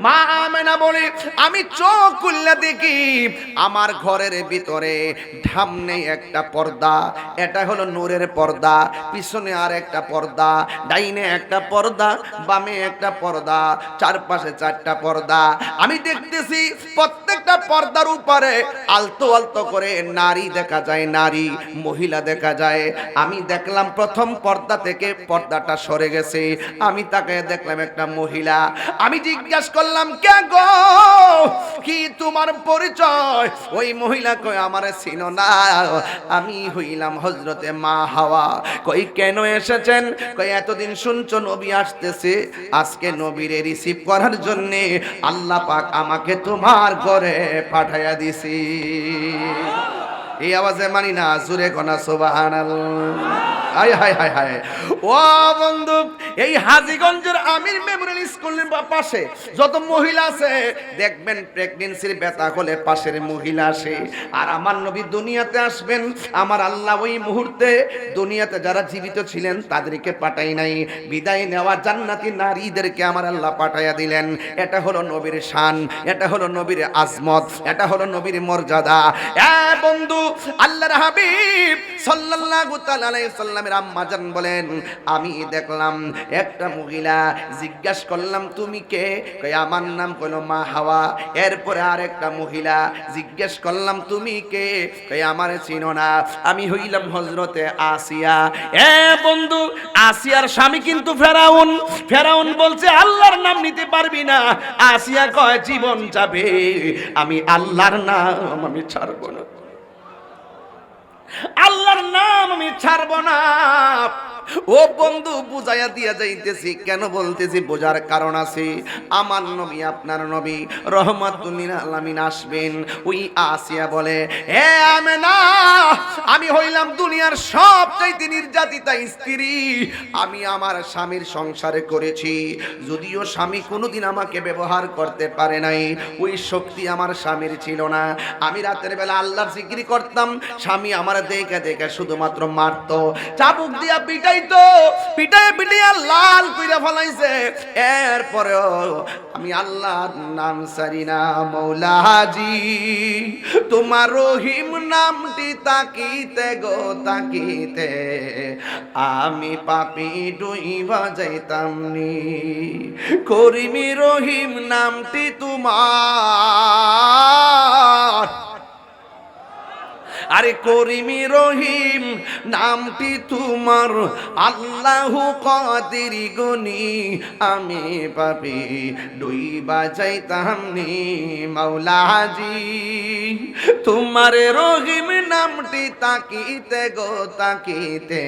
মা আমেনা বলে আমি চোখ খুললে দেখি আমার ঘরের ভিতরে সামনে একটা পর্দা, এটা হলো নূরের পর্দা, পিছনে আর একটা পর্দা, ডাইনে একটা পর্দা, বামে একটা পর্দা, চারপাশে চারটা পর্দা। আমি দেখতেছি প্রত্যেকটা পর্দার উপরে আলতো আলতো করে নারী দেখা যায়, নারী মহিলা দেখা যায়। আমি দেখলাম প্রথম পর্দা থেকে পর্দাটা সরে গেছে, আমি তাকে দেখলাম একটা মহিলা। আমি জিজ্ঞাসা করলাম কে গো, কি তোমার পরিচয়? ওই মহিলা কই আমারে চিনো না, আমি হইলাম হযরতে মা হাওয়া। কই কেন এসেছেন? কই এতদিন শুনছো নবী আসতেছে, আজকে নবীরে রিসিভ করার জন্য আল্লাহ পাক আমাকে তোমার ঘরে পাঠাইয়া দিছি। এই আওয়াজে মানি না, জোরে কোনা সুবহানাল্লাহ। হায় হায় হায় হায়। ও বন্ধু, এই হাজীগঞ্জের আমির মেমোরিয়াল স্কুলের পাশে যত মহিলা আছে দেখবেন প্রেগন্যান্সির ব্যথা হলে পাশের মহিলা আসে। আর আমার নবী দুনিয়াতে আসবেন, আমার আল্লাহ ওই মুহূর্তে দুনিয়াতে যারা জীবিত ছিলেন তাদেরকে পাঠাই নাই, বিদায় নেওয়া জান্নাতি নারীদেরকে আমার আল্লাহ পাঠাইয়া দিলেন। এটা হলো নবীর শান, এটা হলো নবীর আজমত, এটা হলো নবীর মর্যাদা। এ বন্ধু, আল্লাহর হাবিব সাল্লাল্লাহু তাআলা আলাইহি সাল্লামের আম্মা জান বলেন আমি দেখলাম একটা মহিলা, জিজ্ঞাসা করলাম তুমি কে? কই আমার নাম কইলো মা হাওয়া। এরপরে আরেকটা মহিলা, জিজ্ঞাসা করলাম তুমি কে? কই আমারে চিনো না, আমি হইলাম হযরতে আসিয়া। এ বন্ধু, আসিয়ার স্বামী কিন্তু ফেরাউন। ফেরাউন বলছে আল্লাহর নাম নিতে পারবি না। আসিয়া কয় জীবন যাবে, আমি আল্লাহর নাম আমি ছাড়বো না, আল্লাহর নাম আমি ছাড়বো না। ও বন্ধু, বুঝাইয়া দিয়া যাইতেছি, কেন বলতেছি বোঝার কারণ আছে। আমার নবী আপনার নবী রহমাতুল লিল আলামিন আসবেন। ওই আসিয়া বলে হে আমেনা, আমি হইলাম দুনিয়ার সবচাইতে নির্যাতিতা স্ত্রী, আমি আমার স্বামীর সংসারে করেছি, যদিও স্বামী কোনোদিন আমাকে ব্যবহার করতে পারে নাই, ওই শক্তি আমার স্বামীর ছিল না। আমি রাতের বেলা আল্লাহর জিকির করতাম, স্বামী আমার দেখে দেখে শুধুমাত্র মারতো, চাবুক দিয়া পিটাইতো, পিটাই পিটাইয়া লাল কইরা ফলাইছে। এরপরেও আমি আল্লাহর নাম ছাড়ি না। মৌলাজি তোমার রহিম নামটি তাকিতে গো তাকিতে আমি পাপী ডুইবা যাইতাম নি। করিমি রহিম নামটি তোমার, আরে করিমি রহিম নামটি তোমার, আল্লাহু কাদির গনি আমি পাপী ডুইবা যাইতাম নি। মাওলাজি তোমার রহিম নামটি তাকিতে গো তাকিতে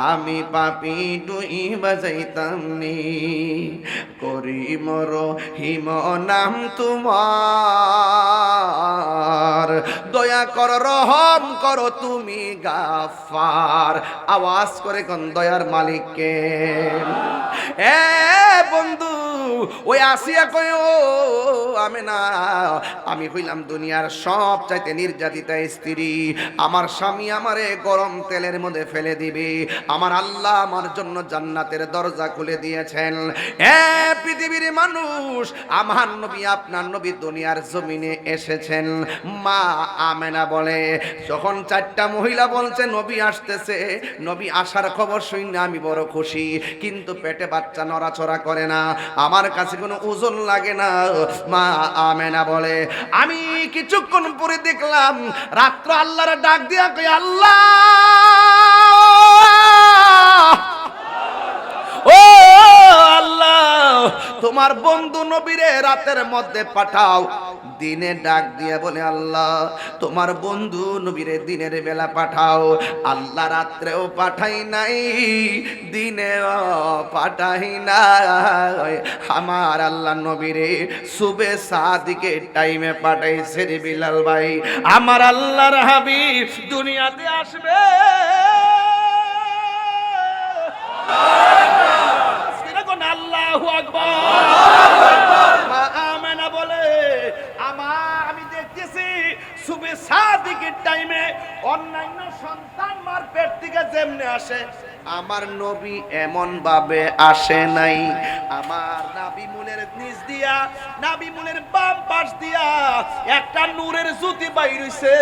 আমি পাপী ডুইবা যাইতাম নি। করিম রহিম নাম তোমার, দয়া কর রহম করো তুমি গাফার। আওয়াজ করে কোন দয়ার মালিককে। এ বন্ধু, ওই আসিয়া কয় ও আমেনা, আমি হইলাম দুনিয়ার সবচাইতে নির্যাতিতা স্ত্রী, আমার স্বামী আমারে গরম তেলের মধ্যে ফেলে দিবে, আমার আল্লাহ আমার জন্য জান্নাতের দরজা খুলে দিয়েছেন। এ পৃথিবীর মানুষ, আমার নবী আপনার নবী দুনিয়ার জমিনে এসেছেন। মা আমেনা বলে যখন চারটা মহিলা বলছে নবী আসতেছে, নবী আসার খবর শুনে আমি বড় খুশি, কিন্তু পেটে বাচ্চা নড়াচড়া করে না, আমার কাছে কোনো ওজন লাগে না। মা আমেনা বলে আমি কিছুক্ষণ পরে দেখলাম রাত্র আল্লাহর ডাক দিয়া কই আল্লাহ ও আল্লাহ, তোমার বন্ধু নবীরে রাতের মধ্যে পাঠাও। দিনে ডাক দিয়ে বলে আল্লাহ তোমার বন্ধু নবীরে দিনের বেলা পাঠাও। আল্লাহ রাত্রেও পাঠাই নাই, দিনেও পাঠাই নাই, আমার আল্লাহ নবীরে সুবে সাদিকের টাইমে পাঠাইছে রে বিলাল ভাই। আমার আল্লাহর হাবিব দুনিয়াতে আসবে, আল্লাহু আকবার। মা আমেনা বলে আমি দেখতেছি সুবে সাদিকের টাইমে অন্যান্য সন্তান মার পেট থেকে যেমনে আসে, আমার নবী এমন ভাবে আসে নাই। আমার নাবি মুলের মুলের নিচ দিয়া নাভি মুলের বাম পাশ দিয়া একটা নূরের জ্যোতি বাইর হইছে।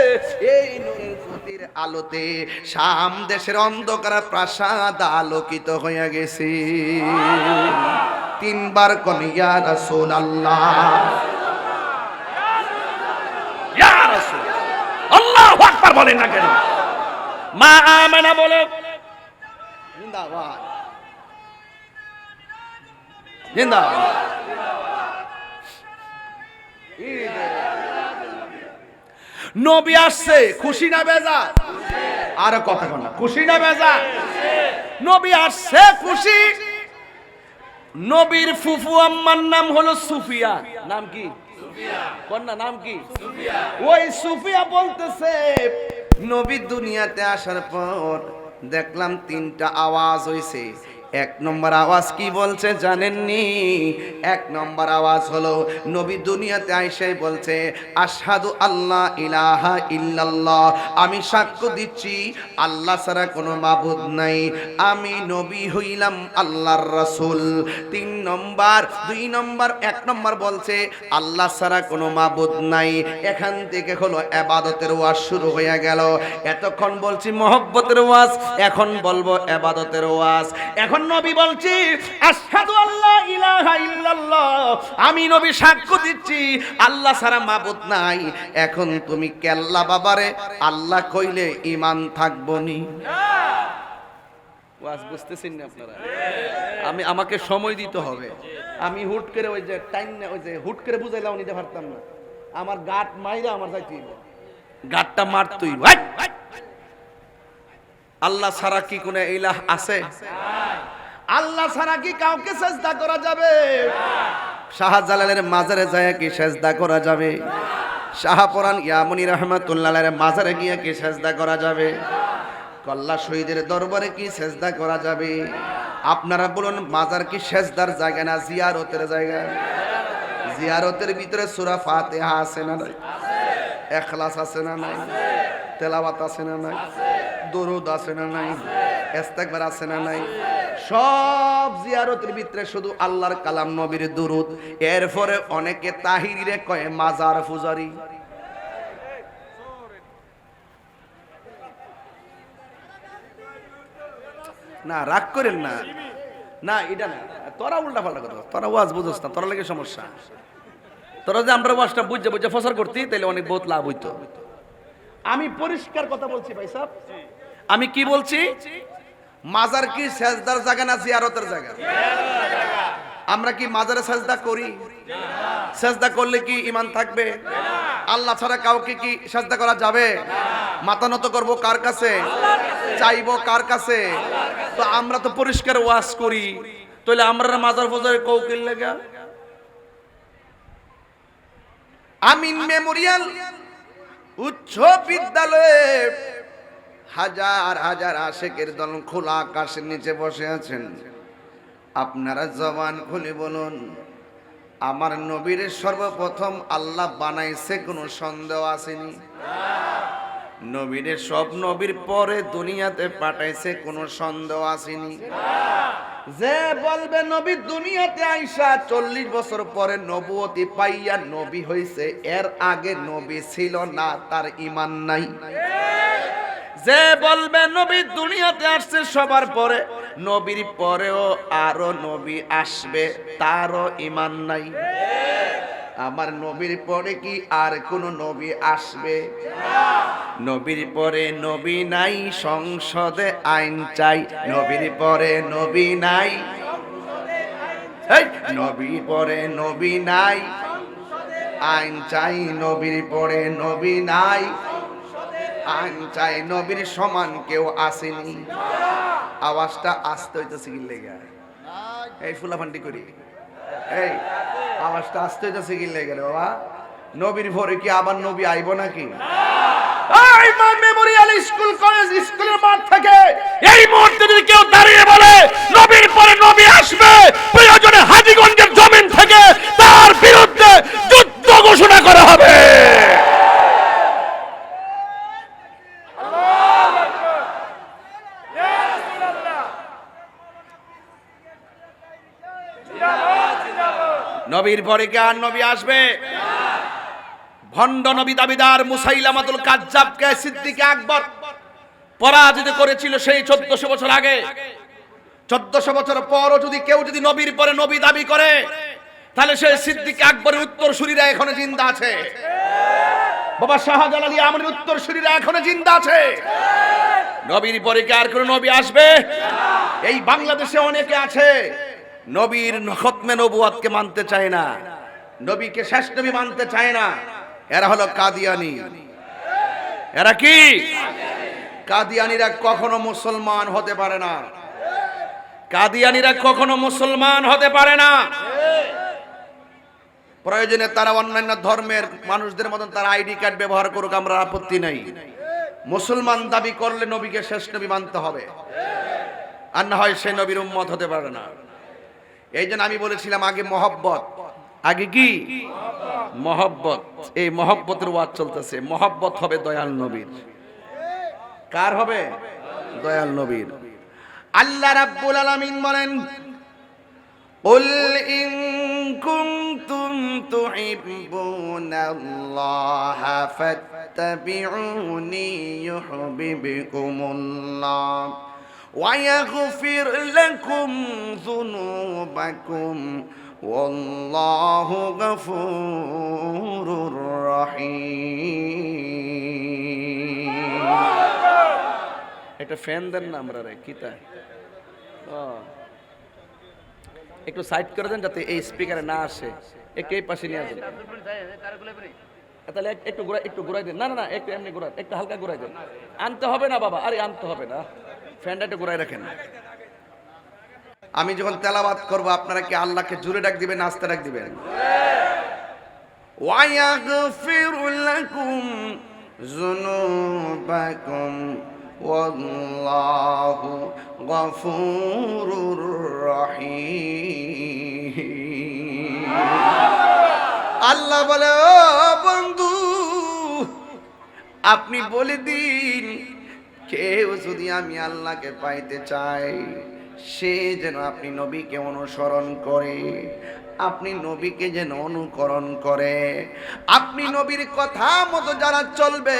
এই নূরের জ্যোতির আলোতে শাম দেশের অন্ধকার প্রাসাদ আলোকিত হয়ে গেছে। তিনবার কোন ইয়া রাসূলুল্লাহ, ইয়া রাসূল, আল্লাহু আকবার বলেন না কেন? মা আমেনা বলে জিন্দাবাদ, জিন্দাবাদ। নবী আসছে, খুশি না বেজা? আর কথা কন না, খুশি না বেজা? নবী আসছে খুশি। নবীর ফুফু আম্মার নাম হলো সুফিয়া। নাম কি? সুফিয়া। কন্যা নাম কি? সুফিয়া। ওই সুফিয়া বলতেছে নবী দুনিয়াতে আসার পর দেখলাম তিনটা আওয়াজ হইছে। এক নম্বর আওয়াজ কি বলছে জানেননি? এক নম্বর আওয়াজ হলো নবী দুনিয়াতে আইসাই বলছে আশহাদু আল্লাহ ইলাহা ইল্লাল্লাহ, আমি সাক্ষ্য দিচ্ছি আল্লাহ ছাড়া কোনো মাবুদ নাই, আমি নবী হইলাম আল্লাহর রাসূল। তিন নম্বর, দুই নম্বর, এক নম্বর বলছে আল্লাহ ছাড়া কোনো মাবুদ নাই। এখান থেকে হলো ইবাদতের ওয়াজ শুরু হয়ে গেল। এতক্ষণ বলছি মহব্বতের ওয়াজ, এখন বলবো ইবাদতের ওয়াজ। এখন নবী বলছি আশহাদু আল্লাহ ইলাহা ইল্লাল্লাহ, আমি নবী সাক্ষ্য দিচ্ছি আল্লাহ ছাড়া মাবুদ নাই। এখন তুমি কেল্লা বাবারে আল্লাহ কইলে ঈমান থাকবনি? ওয়াজ বুঝতেছেন না আপনারা? আমাকে সময় দিতে হবে। আমি হুট করে ওই যে টাইম না, ওই যে হুট করে বুঝাইলাম নিতে পারতাম না। আমার গাট মাইরা আমার যাইতেই, গাটটা মারতই। আল্লাহ ছাড়া কি কোনো ইলাহ আছে? আল্লাহ ছাড়া কি কাউকে সেজদা করা যাবে? শাহজালালের মাজারে যায় কি সেজদা করা যাবে? শাহপুরান ইয়ামুনি রহমাতুল্লাহ আলাইহির মাজারে গিয়ে কি সেজদা করা যাবে? কল্লা শহীদের দরবারে কি সেজদা করা যাবে? আপনারা বলুন, মাজার কি সেজদার জায়গা না জিয়ারতের জায়গা? জিয়ারতের ভিতরে সূরা ফাতিহা আছে না নাই? ইখলাস আছে না নাই? তেলাওয়াত আছে না নাই? দরুদ আছে না নাই? ইস্তেগফার আছে না নাই? সব জিয়ারতের ভিতরে শুধু আল্লাহর কালাম, নবীর দরুদ। এরপরে অনেকে তাহিরিরে কয় মাজার পূজারি। না রাগ করেন না, না এটা না, তোরা উল্টা পাল্টা কথা, তোরা ওয়াজ বুঝছ না, তোরা লাগে সমস্যা। তোরা যে আমরা ওয়াজটা বুঝে বুঝে ফসর করতি তাহলে অনেক বহুত লাভ হইতো। আমি পরিষ্কার কথা বলছি ভাই সাহেব। আমি কি বলছি? মাজার কি সেজদার জায়গা না জিয়ারতের জায়গা? আমরা কি মাজারে সেজদা করি? সেজদা করলে কি ঈমান থাকবে? আল্লাহ ছাড়া কাউকে কি সেজদা করা যাবে? মাথা নত করব কার কাছে? চাইবো কার কাছে? তো আমরা তো পরিষ্কার ওয়াজ করি, তাহলে আমরা মাজার ফজারে কৌকিল লাগা। আমিন মেমোরিয়াল উচ্চ বিদ্যালয়ে হাজার হাজার আশেকের দল খোলা আকাশের নিচে বসে আছেন। আপনারা জবান খুলে বলুন, আমার নবীর সর্বপ্রথম আল্লাহ বানাইছে, কোনো সন্দেহ আসেনি? নবীর সব নবীর পরে দুনিয়াতে পাঠাইছে, কোনো সন্দেহ আসেনি? যে বলবে নবী দুনিয়াতে আইসা 40 বছর পরে নবুয়তি পাইয়া নবী হইছে, এর আগে নবী ছিল না, তার ঈমান নাই। যে বলবে নবী দুনিয়াতে আসছে সবার পরে, নবীর পরেও আরো নবী আসবে, তারও ঈমান নাই। আমার নবীর পরে কি আর কোন নবী আসবে? নবীর পরে নবী নাই, সংসদে আইন চাই। নবীর পরে নবী নাই, নবীর পরে নবী নাই, আইন চাই। নবীর পরে নবী নাই, আইন চাই। নবীর সমান কেউ আসেনি। আওয়াজটা আসতে হইতেছে কি লেগা? এই ফুলাফান্ডি করি, এই আওয়াজটা আসতে হইতেছে কি লেগা রে বাবা? নবীর পরে কি আবার নবী আইব নাকি? এই মেমোরিয়াল স্কুল কলেজ স্কুলের মাঠ থেকে এই মুহূর্তে যদি কেউ দাঁড়িয়ে বলে নবীর পরে নবী আসবে, প্রয়োজনে হাজীগঞ্জের জমিন থেকে তার বিরুদ্ধে যুদ্ধ ঘোষণা করা হবে। নবীর পরে কি আর নবী আসবে? ভণ্ড নবী দাবিদার মুসাইলামাতুল কাজ্জাবকে সিদ্দিক আকবর পরাজিত করেছিল সেই 1400 বছর আগে। 1400 বছর পরও যদি কেউ যদি নবীর পরে নবী দাবি করে, তাহলে সেই সিদ্দিক আকবরের উত্তরসূরিরা এখনো জিন্দা আছে। বাবা শাহজালাল আমরের উত্তরসূরিরা এখনো জিন্দা আছে। নবীর পরে কি আর কোন নবী আসবে? এই বাংলাদেশে অনেকে আছে নবীর খতমে নবুয়তকে মানতে চায় না, নবীকে শেষ নবী মানতে চায় না। এরা হলো কাদিয়ানি। এরা কি? কাদিয়ানিরা কখনো মুসলমান হতে পারে না। কাদিয়ানিরা কখনো মুসলমান হতে পারে না। প্রয়োজনে তারা অন্যান্য ধর্মের মানুষদের মতন তারা আইডি কার্ড ব্যবহার করুক, আমরা আপত্তি নাই। মুসলমান দাবি করলে নবীকে শেষ নবী মানতে হবে, আর না হয় সে নবীর উম্মত হতে পারে না। এই জন্য আমি বলেছিলাম আগে মহব্বত, আগে কি মহব্বত। এই মহব্বতের ওয়াজ চলতেছে। মহব্বত হবে দয়াল নবীর। কার হবে? দয়াল নবীর। আল্লাহ রাব্বুল আলামিন বলেন, قل إن كنتم تحبون الله فاتبعوني يحببكم الله ويغفر لكم ذنوبكم والله غفور رحيم। এটা ফ্যান দেন না আমরা রে কিতা একটু সাইড করে দেন যাতে এই স্পিকারে না আসে। একটু এই পাশে নিয়ে আসেন, তাহলে একটু ঘুরাই দেন। না না না, একটু এমনি ঘুরাই, একটু হালকা ঘুরাই দেন। আনতে হবে না বাবা, আরে আনতে হবে না, ফ্যানটা একটু ঘুরাই রাখেন। আমি যখন তেলাওয়াত করব আপনারা কি আল্লাহকে জোরে ডাক দিবেন, আস্তে ডাক দিবেন? ওয়ায়াগফির লাকুম যুনুবাকুম ওয়াল্লাহু গফুরুর রহিম। আল্লাহ বলে, ও বন্ধু আপনি বলে দিন, কেউ যদি আমি আল্লাহকে পাইতে চাই সে যেন আপনি নবীকে অনুসরণ করে, আপনি নবীকে যেন অনুকরণ করে, আপনি নবীর কথা মতো যারা চলবে,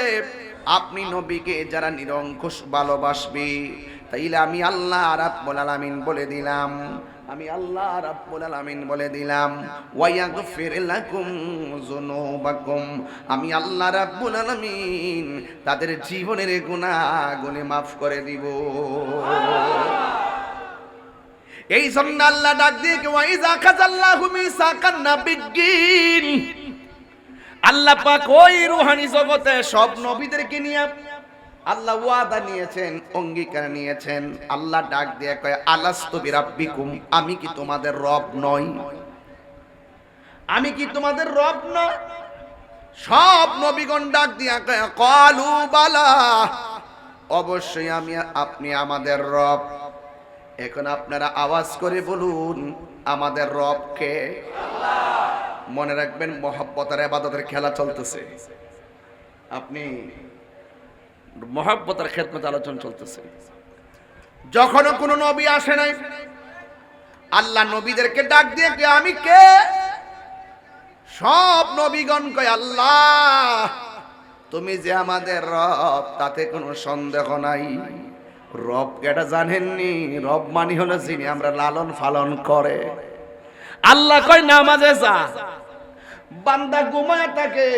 আপনি নবীকে যারা নিরঙ্কুশ ভালোবাসবে, তাইলে আমি আল্লাহ রাব্বুল আলামিন বলে দিলাম, আমি আল্লাহ রাব্বুল আলামিন বলে দিলাম, ওয়ায়াগফির লাকুম যুনুবাকুম, আমি আল্লাহ রাব্বুল আলামিন তাদের জীবনের গুনাহগুলি মাফ করে দিব। এই জন্য আল্লাহ ডাক দিয়ে ওয়াইজা খাযাল্লাহু মিসাকান নাবিয়্যিন, আল্লাহ পাক ওই রূহানি জগতে সব নবীদেরকে নিয়ে আল্লাহ ওয়াদা নিয়েছেন, অঙ্গীকার নিয়েছেন। আল্লাহ ডাক দিয়ে কয়, আলাস্তু বিরাব্বিকুম, আমি কি তোমাদের রব নই? আমি কি তোমাদের রব নই? সব নবীগণ ডাক দিয়া কয়, ক্বালু বালা, অবশ্যই আমি, আপনি আমাদের রব। এখন আপনারা আওয়াজ করে বলুন, আমাদের রব কে? আল্লাহ। মনে রাখবেন, মহব্বত আর ইবাদতের খেলা চলতেছে। আপনি মহব্বতের খেদমত আলোচনা চলতেছে। যখনও কোনো নবী আসে নাই, আল্লাহ নবীদেরকে ডাক দিয়ে কে আমি কে? সব নবীগণ কয়, আল্লাহ তুমি যে আমাদের রব তাতে কোনো সন্দেহ নাই। রব কেটা জানেননি? রব মানি হলো যিনি আমরা লালন পালন করে। আল্লাহ কয় নামাজে যা, বান্দা ঘুমায় থাকে,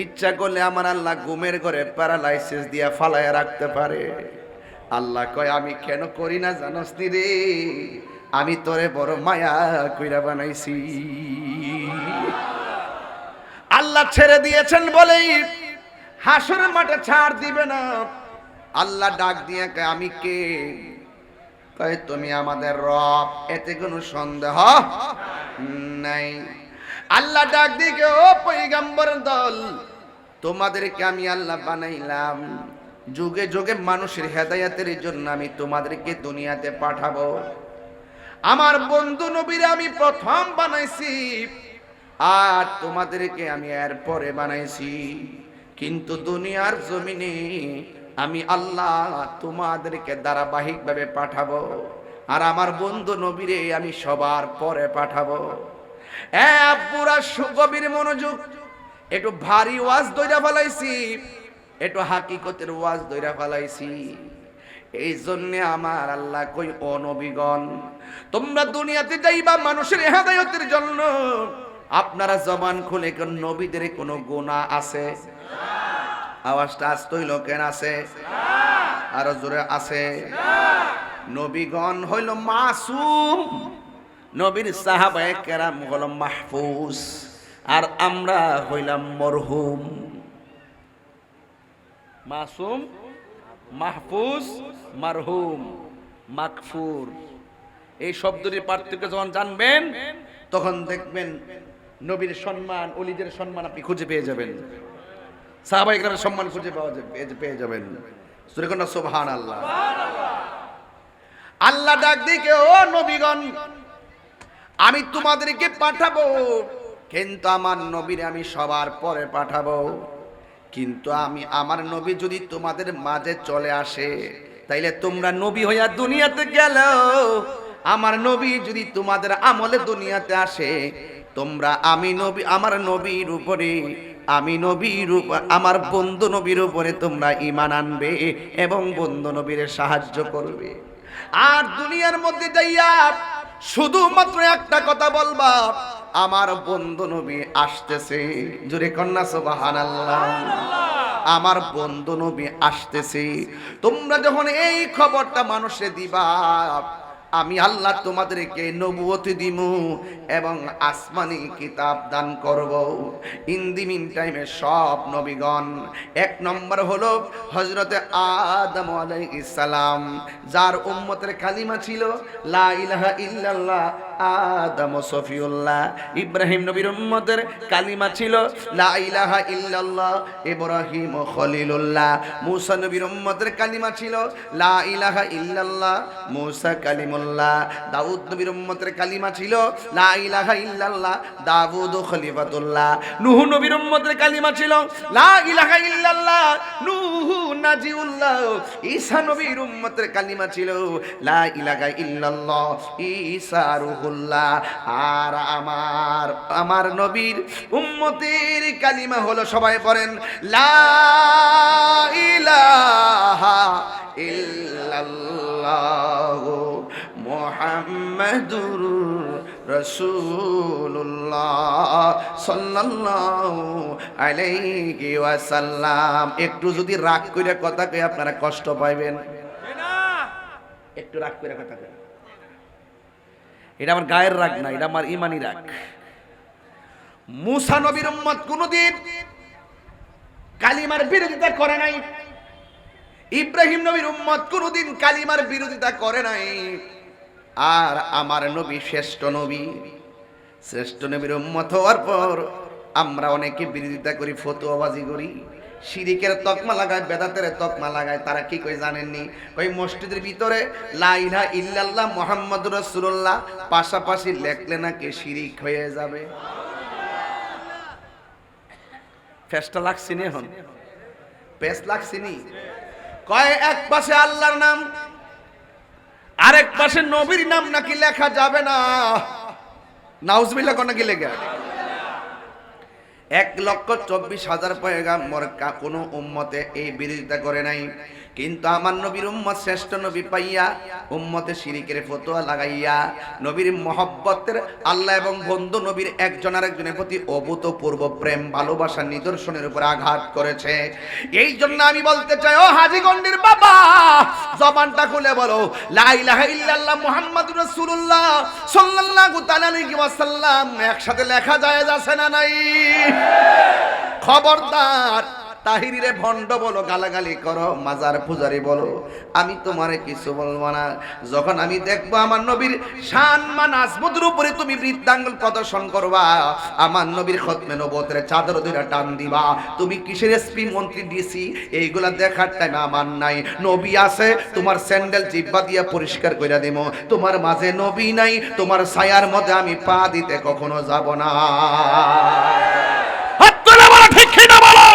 ইচ্ছা করলে আমার আল্লাহ ঘুমের ঘরে প্যারালাইসিস দিয়া ফালায় রাখতে পারে। আল্লাহ কয় আমি কেন করি না জানোস নি রে? আমি তোরে বড় মায়া কইরা বানাইছি। আল্লাহ ছেড়ে দিয়েছেন বলেই হাসরের মাঠে ছাড় দিবে না। আল্লাহ ডাক দিয়ে কয় আমি কে? কয় তুমি আমাদের রব, এতে কোনো সন্দেহ নাই। আল্লাহ ডাক দিয়ে, ও পয়গম্বরের দল, তোমাদেরকে আমি আল্লাহ বানাইলাম, যুগে যুগে মানুষের হেদায়েতের জন্য আমি তোমাদেরকে দুনিয়াতে পাঠাবো। আমার বন্ধু নবীরে আমি প্রথম বানাইছি, আর তোমাদেরকে আমি এর পরে বানাইছি। কিন্তু দুনিয়ার জমিনে আমি আল্লাহ তোমাদেরকে ধারাবাহিকভাবে পাঠাবো, আর আমার বন্ধু নবীরে আমি সবার পরে পাঠাবো। পুরা গভীর মনোযোগ, একটু ভারী ওয়াজ দইরা ফেলাইছি, একটু হাকিকতের ওয়াজ দইরা ফেলাইছি। এই জন্য আমার আল্লাহ কই, ও নবীগণ, তোমরা দুনিয়াতে যাইবা মানুষের হেদায়েতের জন্য, আপনারা জবান খুলে কোন নবীদের কোনো গুনাহ আছে? আওয়াজটা আসতই লোকেন আছে, আরো জোরে আছে। নবীগণ হইল মাসুম, নবীর সাহাবায়ে কেরাম হলো মাহফুজ, আর আমরা হইলাম মরহুম। মাসুম, মাহফুজ, মারহুম, মাগফুর। এই শব্দটির পার্থক্য যখন জানবেন তখন দেখবেন নবীর সম্মান, ওলিদের সম্মান আপনি খুঁজে পেয়ে যাবেন, সাহাবায়ে কেরামের সম্মান খুঁজে পেয়ে যাবেন। সূরা কোন সুবহানাল্লাহ। আল্লাহ ডাক দিকে, ও নবীগণ, আমি তোমাদেরকে পাঠাবো, কিন্তু আমার নবীরে আমি সবার পরে পাঠাবো। কিন্তু আমার নবী যদি তোমাদের মাঝে চলে আসে, তাইলে তোমরা নবী হইয়া দুনিয়াতে গেল। আমার নবী যদি তোমাদের আমলে দুনিয়াতে আসে, তোমরা আমার নবীর উপরে, আমার বন্ধু নবীর উপরে তোমরা ঈমান আনবে এবং বন্ধু নবীর সাহায্য করবে। আর দুনিয়ার মধ্যে যাইয়া শুধুমাত্র একটা কথা বলবা, আমার বন্ধু নবী আসতেছে। জোরে কন্যা সুবহানাল্লাহ। আমার বন্ধু নবী আসতেছে। তোমরা যখন এই খবরটা মানুষে দিবা, আমি আল্লাহ তোমাদেরকে নবুয়তি দিমু এবং আসমানি কিতাব দান করব। ইন দি মিন টাইমে সব নবীগণ, এক নম্বর হলো হযরতে আদম আলাইহিস সালাম, যার উম্মতের কালিমা ছিল লা ইলাহা ইল্লাল্লাহ, আদম সফিউল্লাহ। ইব্রাহিম নবীর উম্মতের কালিমা ছিল লা ইলাহা ইল্লাল্লাহ, ইব্রাহিম খলিলুল্লাহ। মূসা নবীর উম্মতের কালিমা ছিল লা ইলাহা ইল্লাল্লাহ, মূসা কালিমুল্লাহ। দাউদ নবীর উম্মতের কালিমা ছিল লা ইলাহা ইল্লাল্লাহ, দাউদ খলিফাতুল্লাহ। নূহ নবীর উম্মতের কালিমা ছিল লা ইলাহা ইল্লাল্লাহ, নূহ নাজিউল্লাহ। ঈসা নবীর উম্মতের কালিমা ছিল লা ইলাহা ইল্লাল্লাহ, ঈসা রূহুল্লাহ। আর আমার নবীর উম্মতের কালিমা হলো, সবাই পড়েন, লা ইলাহা ইল্লাল্লাহ মুহাম্মাদুর রাসূলুল্লাহ সাল্লাল্লাহু আলাইহি ওয়াসাল্লাম। একটু যদি রাগ কইরা কথা কই আপনারা কষ্ট পাইবেন না, একটু রাগ কইরা কথা কই। এটা আমার গায়ের রাগ না, এটা আমার ইমানি রাগ। মূসা নবীর উম্মত কোনদিন কালিমার বিরোধিতা করে নাই। ইব্রাহিম নবীর উম্মত কোনদিন কালিমার বিরোধিতা করে নাই। আর আমার নবী শ্রেষ্ঠ নবী, শ্রেষ্ঠ নবীর উম্মত হওয়ার পর আমরা অনেকে বিরোধিতা করি, ফতোয়াবাজি করি, শিরিকের তকমা লাগায়, বেদাতের তকমা লাগায়। তারা কি কই জানেননি? ওই মসজিদের ভিতরে লা ইলাহা ইল্লাল্লাহ মুহাম্মাদুর রাসূলুল্লাহ পাশাপাশি লেখলে নাকি শিরিক হয়ে যাবে। ফেসটা লাগছে নি, এখন পেস লাগছে নি। কয় এক পাশে আল্লাহর নাম, আরেক পাশে নবীর নাম নাকি লেখা যাবে না। নাউজুবিল্লাহ কোন কি লেখা? 1,24,000 পয়গাম্বর কোন উম্মতে এই বিরোধিতা করে নাই। কিন্তু আমার নবীর উম্মত শ্রেষ্ঠ নবী পাইয়া উম্মতে শিরিকের ফতোয়া লাগাইয়া নবীর মহব্বতের আল্লাহ এবং বন্ধু নবীর একজন আরেকজনের প্রতি অভূতপূর্ব প্রেম ভালোবাসার নিদর্শনের উপর আঘাত করেছে। এই জন্য আমি বলতে চাই, ও হাজীগঞ্জের বাবা, জবানটা খুলে বলো লা ইলাহা ইল্লাল্লাহ মুহাম্মাদুর রাসূলুল্লাহ সাল্লাল্লাহু তাআলা আলাইহি ওয়াসাল্লাম একসাথে লেখা যায় আছে না নাই? খবরদার, তাহিরিরে ভণ্ড বলো, গালাগালি করো, মাজার পূজারি বলো, আমি তোমারে কিছু বলবো না। যখন আমি দেখবো আমার নবীর শান মান আজমতের উপরে তুমি বৃদ্ধাঙ্গুল প্রদর্শন করবা, আমার নবীর খতমে নবুয়তের চাদর ধরে টান দিবা, তুমি কিসের এসপি মন্ত্রী ডিসি এইগুলা দেখার টাইম আমার নাই। নবী আছে, তোমার স্যান্ডেল জিব্বা দিয়ে পরিষ্কার করে দেব। তোমার মাঝে নবী নাই, তোমার ছায়ার মধ্যে আমি পা দিতে কখনো যাব না। ঠিক কিনা বলো?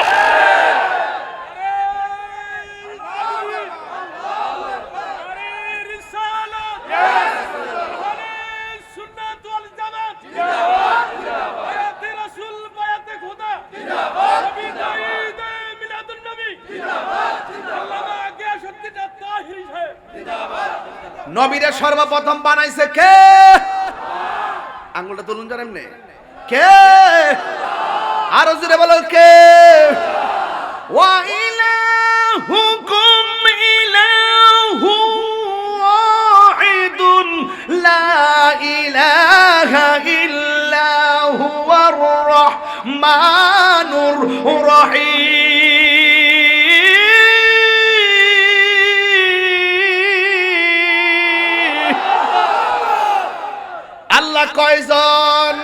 নবীরে সর্বপ্রথম বানাইছে কে? আঙ্গুলটা তুলুন জানেন নে কে? আরো জোরে বলো কে? ওয়া ইলাহুকুম ইলাহু ওয়াহিদুন লা ইলাহা ইল্লা হুয়ার রাহমানুর রহিম। আল্লাহ কয়জন?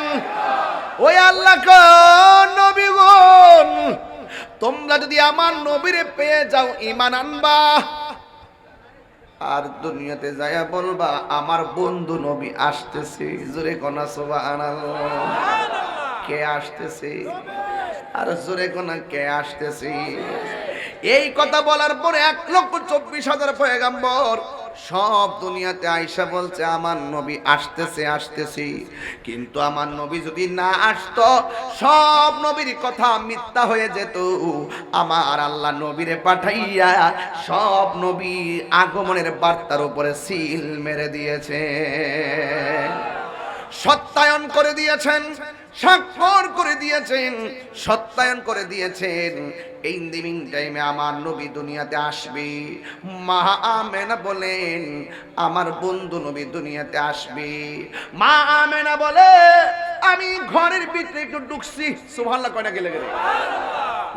ওই আল্লাহ কোন? নবীগণ। তোমরা যদি আমার নবীরে পেয়ে যাও ঈমান আনবা, আর দুনিয়াতে যায়া বলবা আমার বন্ধু নবী আসতেছে। জোরে কোনা সুবহানাল্লাহ। কে আসতেছে? আর জোরে কোনা কে আসতেছে? এই কথা বলার পরে 1,24,000 পয়গম্বর সব দুনিয়াতে আয়েশা বলছে আমার নবী আসতেছে আসতেছে। কিন্তু আমার নবী যদি না আসতো সব নবীর কথা মিথ্যা হয়ে যেত। আমার আল্লাহ নবীরে পাঠাইয়া সব নবী আগমনের বার্তার উপরে সিল মেরে দিয়েছে, সত্যায়ন করে দিয়েছেন, স্বাক্ষর করে দিয়েছেন, সত্যায়ন করে দিয়েছেন। এই লিভিং টাইমে আমার নবী দুনিয়াতে আসবে। মা আমেনা বলেন আমার বন্ধু নবী দুনিয়াতে আসবে। মা আমেনা বলে আমি ঘরের ভিতরে একটু ঢুকছি। সুবহানাল্লাহ কয় না গেলে গেলে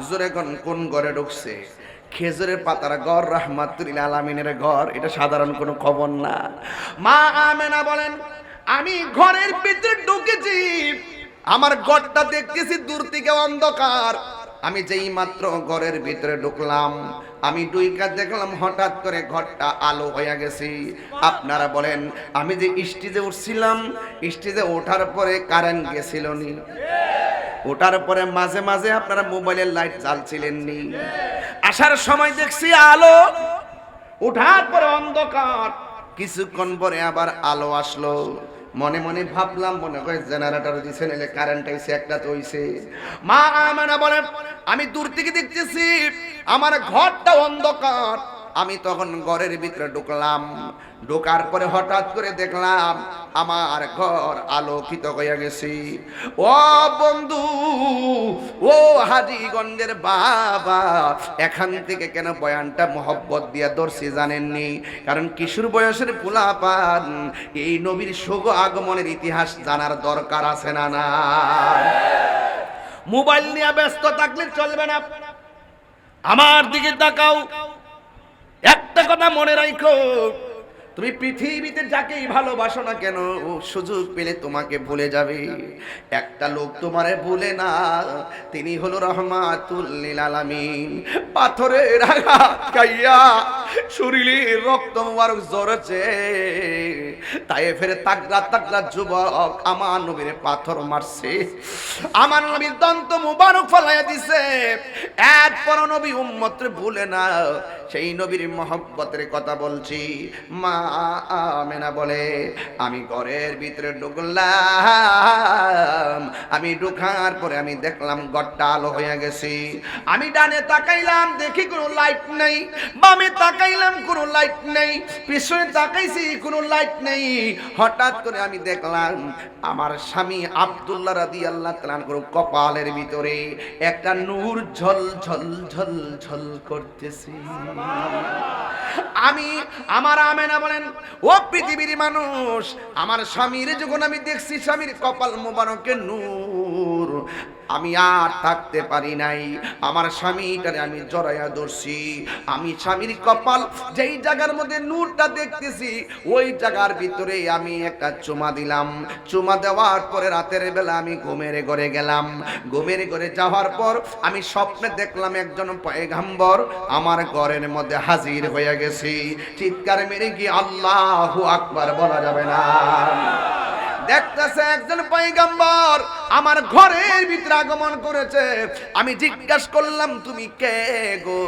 জোরে কোন ঘরে ঢুকছে? খেজুরের পাতার ঘর, রাহমাতুল আলামিনের ঘর। এটা সাধারণ কোনো খবর না। মা আমেনা বলেন আমি ঘরের ভিতরে ঢুকেছি, আমার ঘরটা দেখতেছি দূর থেকে অন্ধকার। আমি যেই মাত্র ঘরের ভিতরে ঢুকলাম, আমি দুইকা দেখলাম হঠাৎ করে ঘরটা আলো হয়ে গেছে। আপনারা বলেন আমি যে স্টেজে উঠছিলাম, স্টেজে ওঠার পরে কারেন্ট গেছিল নি? ওঠার পরে মাঝে মাঝে আপনারা মোবাইলের লাইট জ্বালছিলেন নি? আসার সময় দেখছি আলো, ওঠার পরে অন্ধকার। কিছুক্ষণ পরে আবার আলো আসলো। মনে মনে ভাবলাম মনে করে জেনারেটর দিছে নালে কারেন্ট আইছে, একটা তো হইছে। মা আমানা বলে আমি দূর থেকে দেখতেছি আমার ঘরটা অন্ধকার। আমি তখন ঘরের ভিতরে ঢুকলাম, ঢোকার পরে হঠাৎ করে দেখলাম আমার ঘর আলোকিত হয়ে গেছে। ও বন্ধু, ও হাজীগঞ্জের বাবা, এখান থেকে কেন বয়ানটা মোহব্বত দিয়া ধরছি জানেননি? কারণ কিশোর বয়সের পোলাপান এই নবীর শুভ আগমনের ইতিহাস জানার দরকার আছে না? না, মোবাইল নিয়ে ব্যস্ত থাকলে চলবে না। আমার দিকে তাকাও, একটা কথা মনে রাখো, তুমি পৃথিবীতে যাকেই ভালোবাসো না কেন সুযোগ পেলে তোমাকে ভুলে যাবে। একটা লোক তোমারে ভুলে না, তিনি হলো রহমাতুল লিল আলামিন। পাথরের আঘাত খাইয়া শরীরে রক্ত মুবারক ঝরছে, তায়েফের তাগড়া তাগড়া যুবক আমার নবীর পাথর মারছে, আমার নবীর দন্ত মুবারক ফলাইয়া দিছে। এরপর নবী উম্মতরে ভুলে না, সেই নবীর মহব্বতের কথা বলছি। মা আমেনা বলে আমি ঘরের ভিতরে ঢুকলাম, আমি ঢুকার পরে আমি দেখলাম ঘরটা আলো হয়ে গেছে। আমি ডানে তাকাইলাম, দেখি কোনো লাইট নেই, বামে তাকাইলাম কোনো লাইট নেই, পিছনে তাকাইছি কোনো লাইট নেই। হঠাৎ করে আমি দেখলাম আমার স্বামী আব্দুল্লাহ রাদিয়াল্লাহু তাআলা আনহু কপালের ভিতরে একটা নূর ঝল ঝল ঝল ঝল করতেছে। আমি আমার আমেনা বলেন ও পৃথিবীর মানুষ, আমার স্বামীর যখন আমি দেখছি স্বামীর কপাল মোবারকে নূর, আমি আর থাকতে পারি নাই। আমার স্বামীটারে আমি জড়াইয়া ধরছি। আমি স্বামীর কপাল যেই জায়গার মধ্যে নূরটা দেখতেছি ওই জায়গার ভিতরে আমি একটা চুমা দিলাম। চুমা দেওয়ার পরে রাতের বেলা আমি ঘুমের ঘরে গেলাম। ঘুমের ঘরে যাওয়ার পর আমি স্বপ্নে দেখলাম একজন পয়গম্বর আমার ঘরের মধ্যে হাজির হয়ে গেছি। চিৎকার মেরে কি আল্লাহু আকবার বলা যাবে না? দেখতেছে একজন পয়গম্বর আমার ঘরের ভিতরে আগমন করেছে। আমি জিজ্ঞাসা করলাম তুমি কে গো?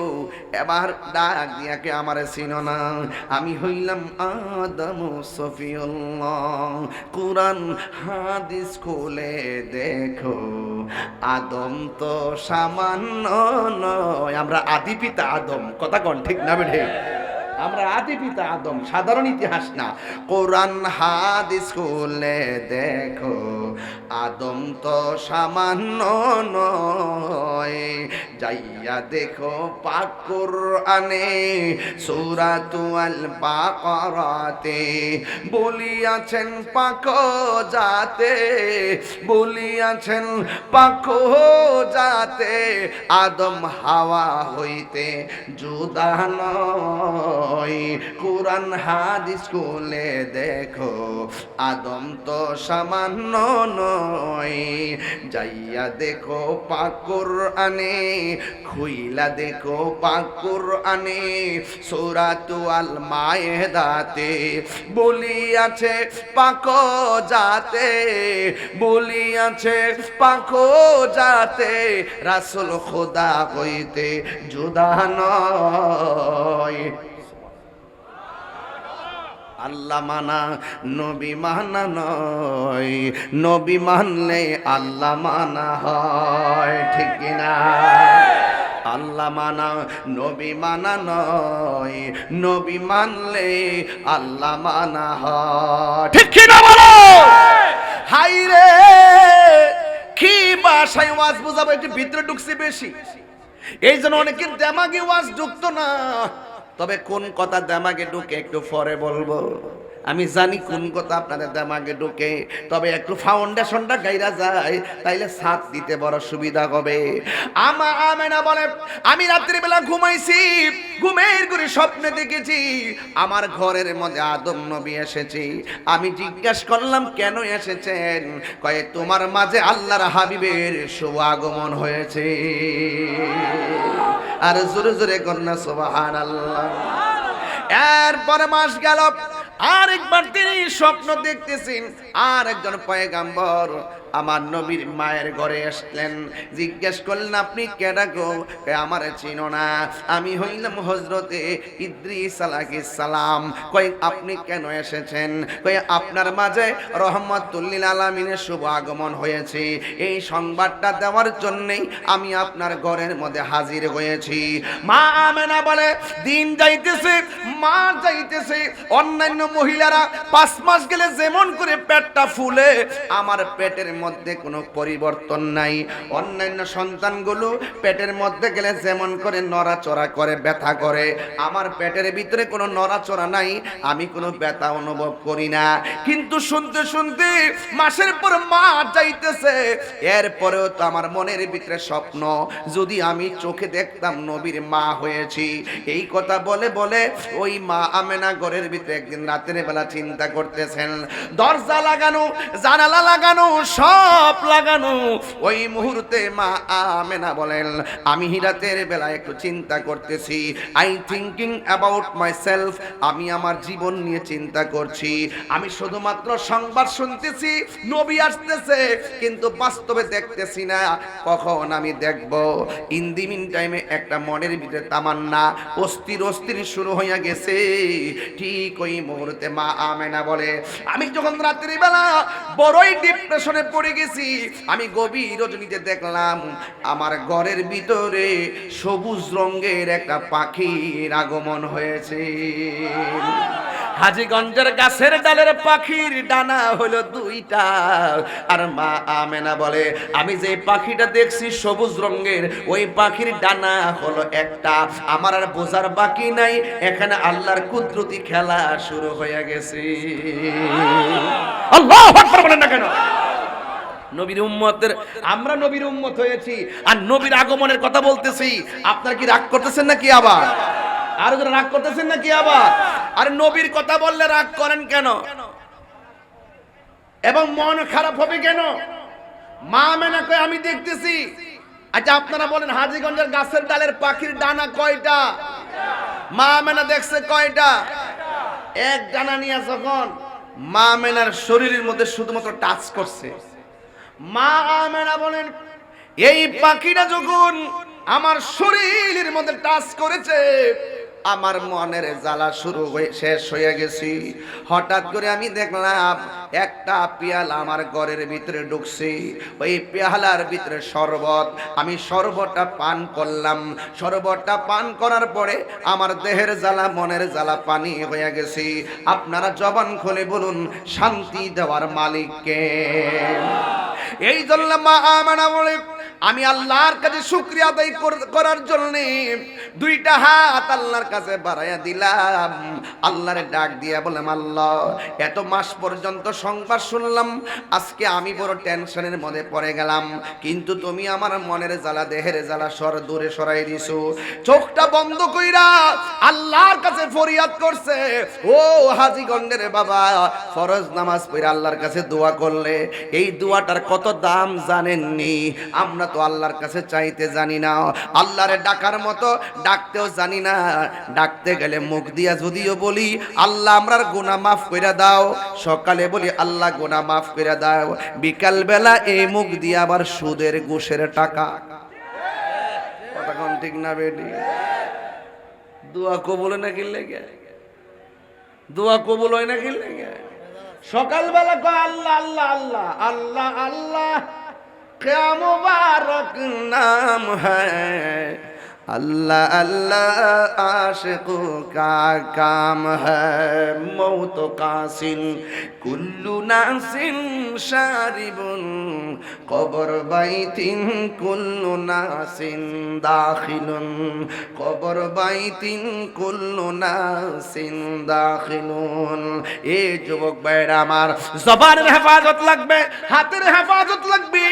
এবার ডাক দিয়া কে আমারে চিনো না? আমি হইলাম আদম সফিউল্লাহ। কুরআন হাদিস খুলে দেখো, আদম তো সামান্য নয়। আমরা আদি পিতা আদম, কথা কোন ঠিক না বেঠে? আমরা আদি পিতা আদম, সাধারণ ইতিহাস না। কোরআন হাদিস খুলে দেখো, আদম তো সামান্য নয়। যাইয়া দেখো পাক কোরআনে সূরাতুল বাকারাতে বলিয়াছেন পাক জাতে, বলিয়াছেন পাক জাতে আদম হাওয়া হইতে জুদা নয়। কোরআন হাদিস খুলে দেখো, আদম তো সামান্য নয়। যাইয়া দেখো পাক কোরআনে, খুইলা দেখো পাক কোরআনে সূরাতুল মায়েদাতে বলিয়াছে পাক জাতে, বলিয়াছে পাক জাতে রাসূল খোদা হইতে জুদা নয়। আল্লাহ মানা নবী মানা নয়, নবী মানলে আল্লাহ মানা হয়, ঠিক কিনা? আল্লাহ মানা নবী মানা নয়, নবী মানলে আল্লাহ মানা হয়, ঠিক কিনা বলো? হাই রে কি ভাষায় ওয়াজ বুঝাবো, একটু ভিতরে ঢুকছে বেশি, এই জন্য অনেকের দেমাগে ওয়াজ ঢুকতো না। তবে কোন কথা দেমাগে ঢুকে একটু পরে বলবো। আমি জানি কোন কথা আপনাদের দেমাগে ঢুকে, তবে একটু ফাউন্ডেশনটা গাইরা যায়, তাইলে সাথ দিতে বড় সুবিধা হবে। আমেনা বলে, আমি রাত্রিবেলা ঘুমাইছি, ঘুমের ঘরে স্বপ্নে দেখেছি আমার ঘরের মধ্যে আদম নবী এসেছে। আমি জিজ্ঞাসা করলাম কেন এসেছেন? কয়ে তোমার মাঝে আল্লাহর হাবিবের শুভ আগমন হয়েছে। আর জোরে জোরে কন্যা সুবহানাল্লাহ। এরপরে মাস গেল, আরেকবার তিনি স্বপ্ন দেখতেছেন, আর একজন পয়গাম্বর আমার নবীর মায়ের ঘরে আসলেন। জিজ্ঞেস করলেন আপনি কেডা গো? আমারে চিনো না, আমি হইলাম হযরতে ইদ্রিস আলাইহিস সালাম। কই আপনি কেন এসেছেন? কই আপনার মাঝে রহমাতুল লিল আলামিনের শুভ আগমন হয়েছে, এই সংবাদটা দেওয়ার জন্যই আমি আপনার ঘরের মধ্যে হাজির হয়েছি। মা আমেনা বলে, দিন যাইতেছে, মা যাইতেছে, অন্যান্য মহিলারা 5 মাস গেলে যেমন করে পেটটা ফুলে, আমার পেটের মধ্যে কোনো পরিবর্তন নাই। অন্যান্য সন্তানগুলো পেটের মধ্যে গেলে যেমন করে নড়াচড়া করে, ব্যথা করে, আমার পেটের ভিতরে কোনো নড়াচড়া নাই, আমি কোনো ব্যথা অনুভব করি না। কিন্তু শুনতে শুনতে মাসের পর মাস যাইতেছে, এরপরেও তো আমার মনের ভিতরে স্বপ্ন, যদি আমি চোখে দেখতাম নবীর মা হয়েছি। এই কথা বলে বলে ওই মা আমেনা ঘরের ভিতরে একদিন রাতের বেলা চিন্তা করতেছেন, দরজা লাগানো, জানালা লাগানো, সব লাগানো। ওই মুহূর্তে মা আমেনা বলেন, আমি রাতের বেলা একটু চিন্তা করতেছি, আই থিঙ্কিং অ্যাবাউট মাইসেলফ, আমি আমার জীবন নিয়ে চিন্তা করছি। আমি শুধুমাত্র সংবাদ শুনতেছি নবী আসতেছে, কিন্তু বাস্তবে দেখতেছি না, কখন আমি দেখব। ইন দি মিন টাইমে একটা মনের ভিতরে তামান্না অস্থির অস্থির শুরু হইয়া গেছে। ঠিক ওই মুহূর্তে মা আমেনা বলে, আমি যখন রাত্রি বেলা বড়ই ডিপ্রেশনে পড়ে গেছি, আমি গভীর রজনীতে দেখলাম আমার ঘরের ভিতরে সবুজ রঙের একটা পাখির আগমন হয়েছে। হাজীগঞ্জের গাছের ডালের পাখির ডানা হলো 2টা। আর মা আমেনা বলে, আমি যে পাখিটা দেখছি সবুজ রঙের, ওই পাখির ডানা হলো একটা। আমার আর বোঝার বাকি নাই, এখানে আল্লাহর কুদরতি খেলা শুরু হয়ে গেছে। আল্লাহু আকবার বলেন না কেন? নবীর উম্মতের, আমরা নবীর উম্মত হয়েছি আর নবীর আগমনের কথা বলতেছি। আপনারা কি রাগ করতেছেন নাকি আবার? আর যারা রাগ করতেছেন নাকি আবার? আরে নবীর কথা বললে রাগ করেন কেন এবং মন খারাপ হবে কেন? মা আমেনা কয় আমি দেখতেছি। আচ্ছা আপনারা বলেন, হাজীগঞ্জের গাছের ডালের পাখির ডানা কয়টা? মা আমেনা দেখছে কয়টা? এক ডানা নিয়ে যখন মা আমেনার শরীরের মধ্যে শুধুমাত্র টাচ করছে, মা আমেনা বলেন, এই পাখিটা যখন আমার শরীরের মধ্যে টাচ করেছে, আমার মনের জ্বালা শেষ হয়ে গেছি। হঠাৎ করে আমি দেখলাম একটা পেয়ালা আমার ঘরের ভিতরে ঢুকছে। ওই পেয়ালার ভিতরে শরবত, আমি শরবতটা পান করলাম। শরবতটা পান করার পরে আমার দেহের জ্বালা মনের জ্বালা পানি হয়ে গেছে। আপনারা জবান খুলে বলুন, শান্তি দেওয়ার মালিককে। এই জন্য মা আমানা বলে, আমি আল্লাহর কাছে শুকরিয়া আদায় করার জন্য দুইটা হাত আল্লাহর কাছে বাড়াইয়া দিলাম। আল্লাহরে ডাক দিয়া বললাম, আল্লাহ এত মাস পর্যন্ত সংবাদ শুনলাম, আজকে আমি বড় টেনশনের মধ্যে পড়ে গেলাম, কিন্তু তুমি আমার মনের জ্বালা দেহের জ্বালা দূরে সরাই দিছো। চোখটা বন্ধ কইরা আল্লাহর কাছে ফরিয়াদ করছে। ও হাজীগঞ্জের বাবা, ফরজ নামাজ পড়ে আল্লাহর কাছে দোয়া করলে এই দোয়াটার কত দাম জানেননি? আমরা তো আল্লাহর কাছে চাইতে জানি না, আল্লাহরে ডাকার মতো ডাকতেও জানি না। ডাকতে গেলে মুখ দিয়া যদিও বলি আল্লাহ আমরার গুনাহ মাফ কইরা দাও, সকালে বলি আল্লাহ গুনাহ মাফ কইরা দাও, বিকাল বেলা এই মুখ দিয়া আবার সুদের ঘুষের টাকা। কথা কোন ঠিক না বেটি? দোয়া কবুল না কি লাগে? দোয়া কবুল হয় না কি লাগে? সকালবেলা কয় আল্লাহ আল্লাহ আল্লাহ আল্লাহ আল্লাহ, क्या मुबारक नाम है अल्लाह अल्लाह, आशिकों का काम है, मौत कासिन कुल्लु नासिन शारिबुन, कब्र बैतिन कुल्लु नासिन दाखिलुन, कब्र बैतिन कुल्लु नासिन दाखिलुन। ए যুবক ভাইরা আমার, জবানের হেফাজত লাগবে, হাতের হেফাজত লাগবে।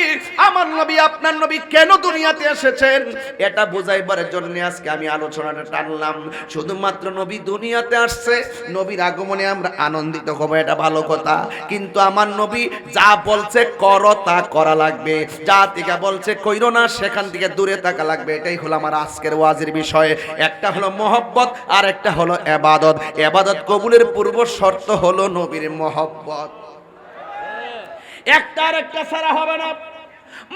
আমার নবী আপনার নবী কেন দুনিয়াতে এসেছেন এটা বুঝাইবার জন্য আজকে আমি আলোচনাটা টানলাম। শুধুমাত্র নবী দুনিয়াতে আসছে, নবীর আগমনে আমরা আনন্দিত হব, এটা ভালো কথা, কিন্তু আমার নবী যা বলছে করো তা করা লাগবে, যা থেকে বলছে কইরো না সেখান থেকে দূরে থাকা লাগবে। এটাই হলো আমার আজকের ওয়াজের বিষয়। একটা হলো মহব্বত আর একটা হলো ইবাদত। ইবাদত কবুলের পূর্ব শর্ত হলো নবীর মহব্বত, একটা আর একটা ছাড়া হবে না।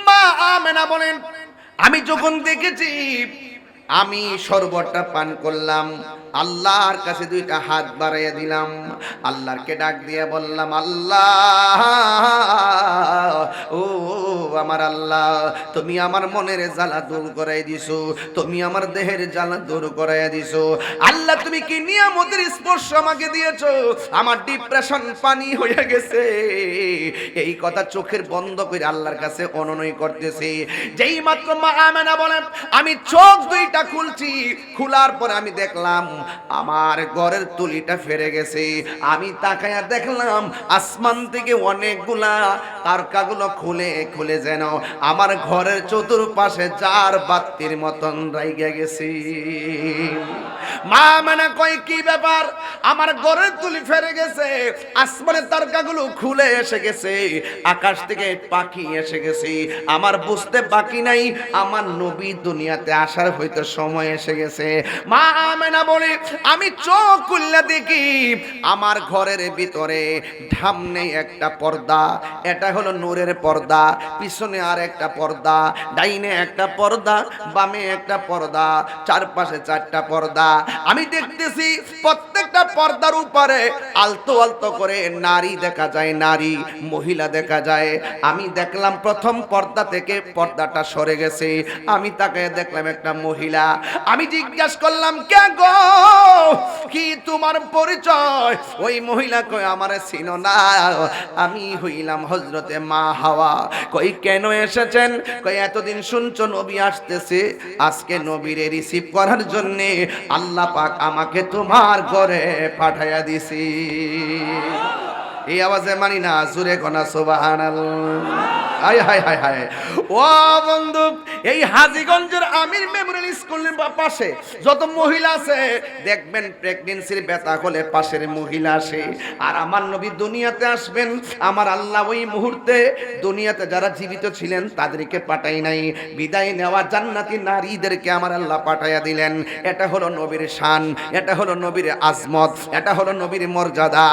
মা আমেনা বলেন, আমি যখন দেখেছি আমি শরবতটা পান করলাম, আল্লাহর কাছে দুইটা হাত বাড়াইয়া দিলাম, আল্লাহকে ডাক দিয়ে বললাম, আল্লাহ ও আমার আল্লাহ, তুমি আমার মনের জ্বালা দূর করাই দিছো, তুমি আমার দেহের জ্বালা দূর করাইয়া দিছো। আল্লাহ তুমি কি নিয়ামতের স্পর্শ আমাকে দিয়েছো, আমার ডিপ্রেশন পানি হয়ে গেছে। এই কথা চোখের বন্ধ করে আল্লাহর কাছে অনুনয় করতেছি। যেই মাত্র মা আমেনা বলেন, আমি চোখ দুইটা খুলছি, খোলার পরে আমি দেখলাম আমার ঘরের তুলিটা ফেরে গেছে। আমি তাকায়া দেখলাম আসমান থেকে অনেকগুলা তারকাগুলো খুলে খুলে যেন আমার ঘরের চতুর্পাশে চার বাতির মতন রাইগা গেছে। মা মানে কয় কি ব্যাপার, আমার ঘরের তুলি ফেরে গেছে, আসমানের তারকাগুলো খুলে এসে গেছে, আকাশ থেকে পাখি এসে গেছে, আমার বুঝতে বাকি নাই আমার নবী দুনিয়াতে আসার হয়তো সময় এসে গেছে। মা আমেনা বলে, আমি চোখ খুললে দেখি আমার ঘরের ভিতরে ঢামনে একটা পর্দা, এটা হলো নূরের পর্দা, পিছনে আর একটা পর্দা, ডাইনে একটা পর্দা, বামে একটা পর্দা, চারপাশে চারটা পর্দা। আমি দেখতেছি প্রত্যেকটা পর্দার উপরে আলতো আলতো করে নারী দেখা যায়, নারী মহিলা দেখা যায়। আমি দেখলাম প্রথম পর্দা থেকে পর্দাটা সরে গেছে, আমি তাকে দেখলাম একটা মহিলা। আমি জিজ্ঞাসা করলাম, কে গো, কি তোমার পরিচয়? ওই মহিলা কই আমারে চিনো না, আমি হইলাম হযরতে মা হাওয়া। কই কেন এসেছেন? কই এতদিন শুনছো নবী আসতেছে, আজকে নবীরে রিসিভ করার জন্য আল্লাহ পাক আমাকে তোমার ঘরে পাঠাইয়া দিছি। এই আওয়াজে মানি না, জোরে কোনা সুবহানাল্লাহ। হায় হায় হায় হায়। ও বন্ধু, এই হাজীগঞ্জের আমির মেমোরিয়াল স্কুলের পাশে যত মহিলা আছে দেখবেন প্রেগন্যান্সির ব্যথা হলে পাশের মহিলা আসে। আর আমার নবী দুনিয়াতে আসবেন, আমার আল্লাহ ওই মুহূর্তে দুনিয়াতে যারা জীবিত ছিলেন তাদেরকে পাঠাই নাই, বিদায় নেওয়া জান্নাতি নারীদেরকে আমার আল্লাহ পাঠাইয়া দিলেন। এটা হলো নবীর শান, এটা হলো নবীর আজমত, এটা হলো নবীর মর্যাদা।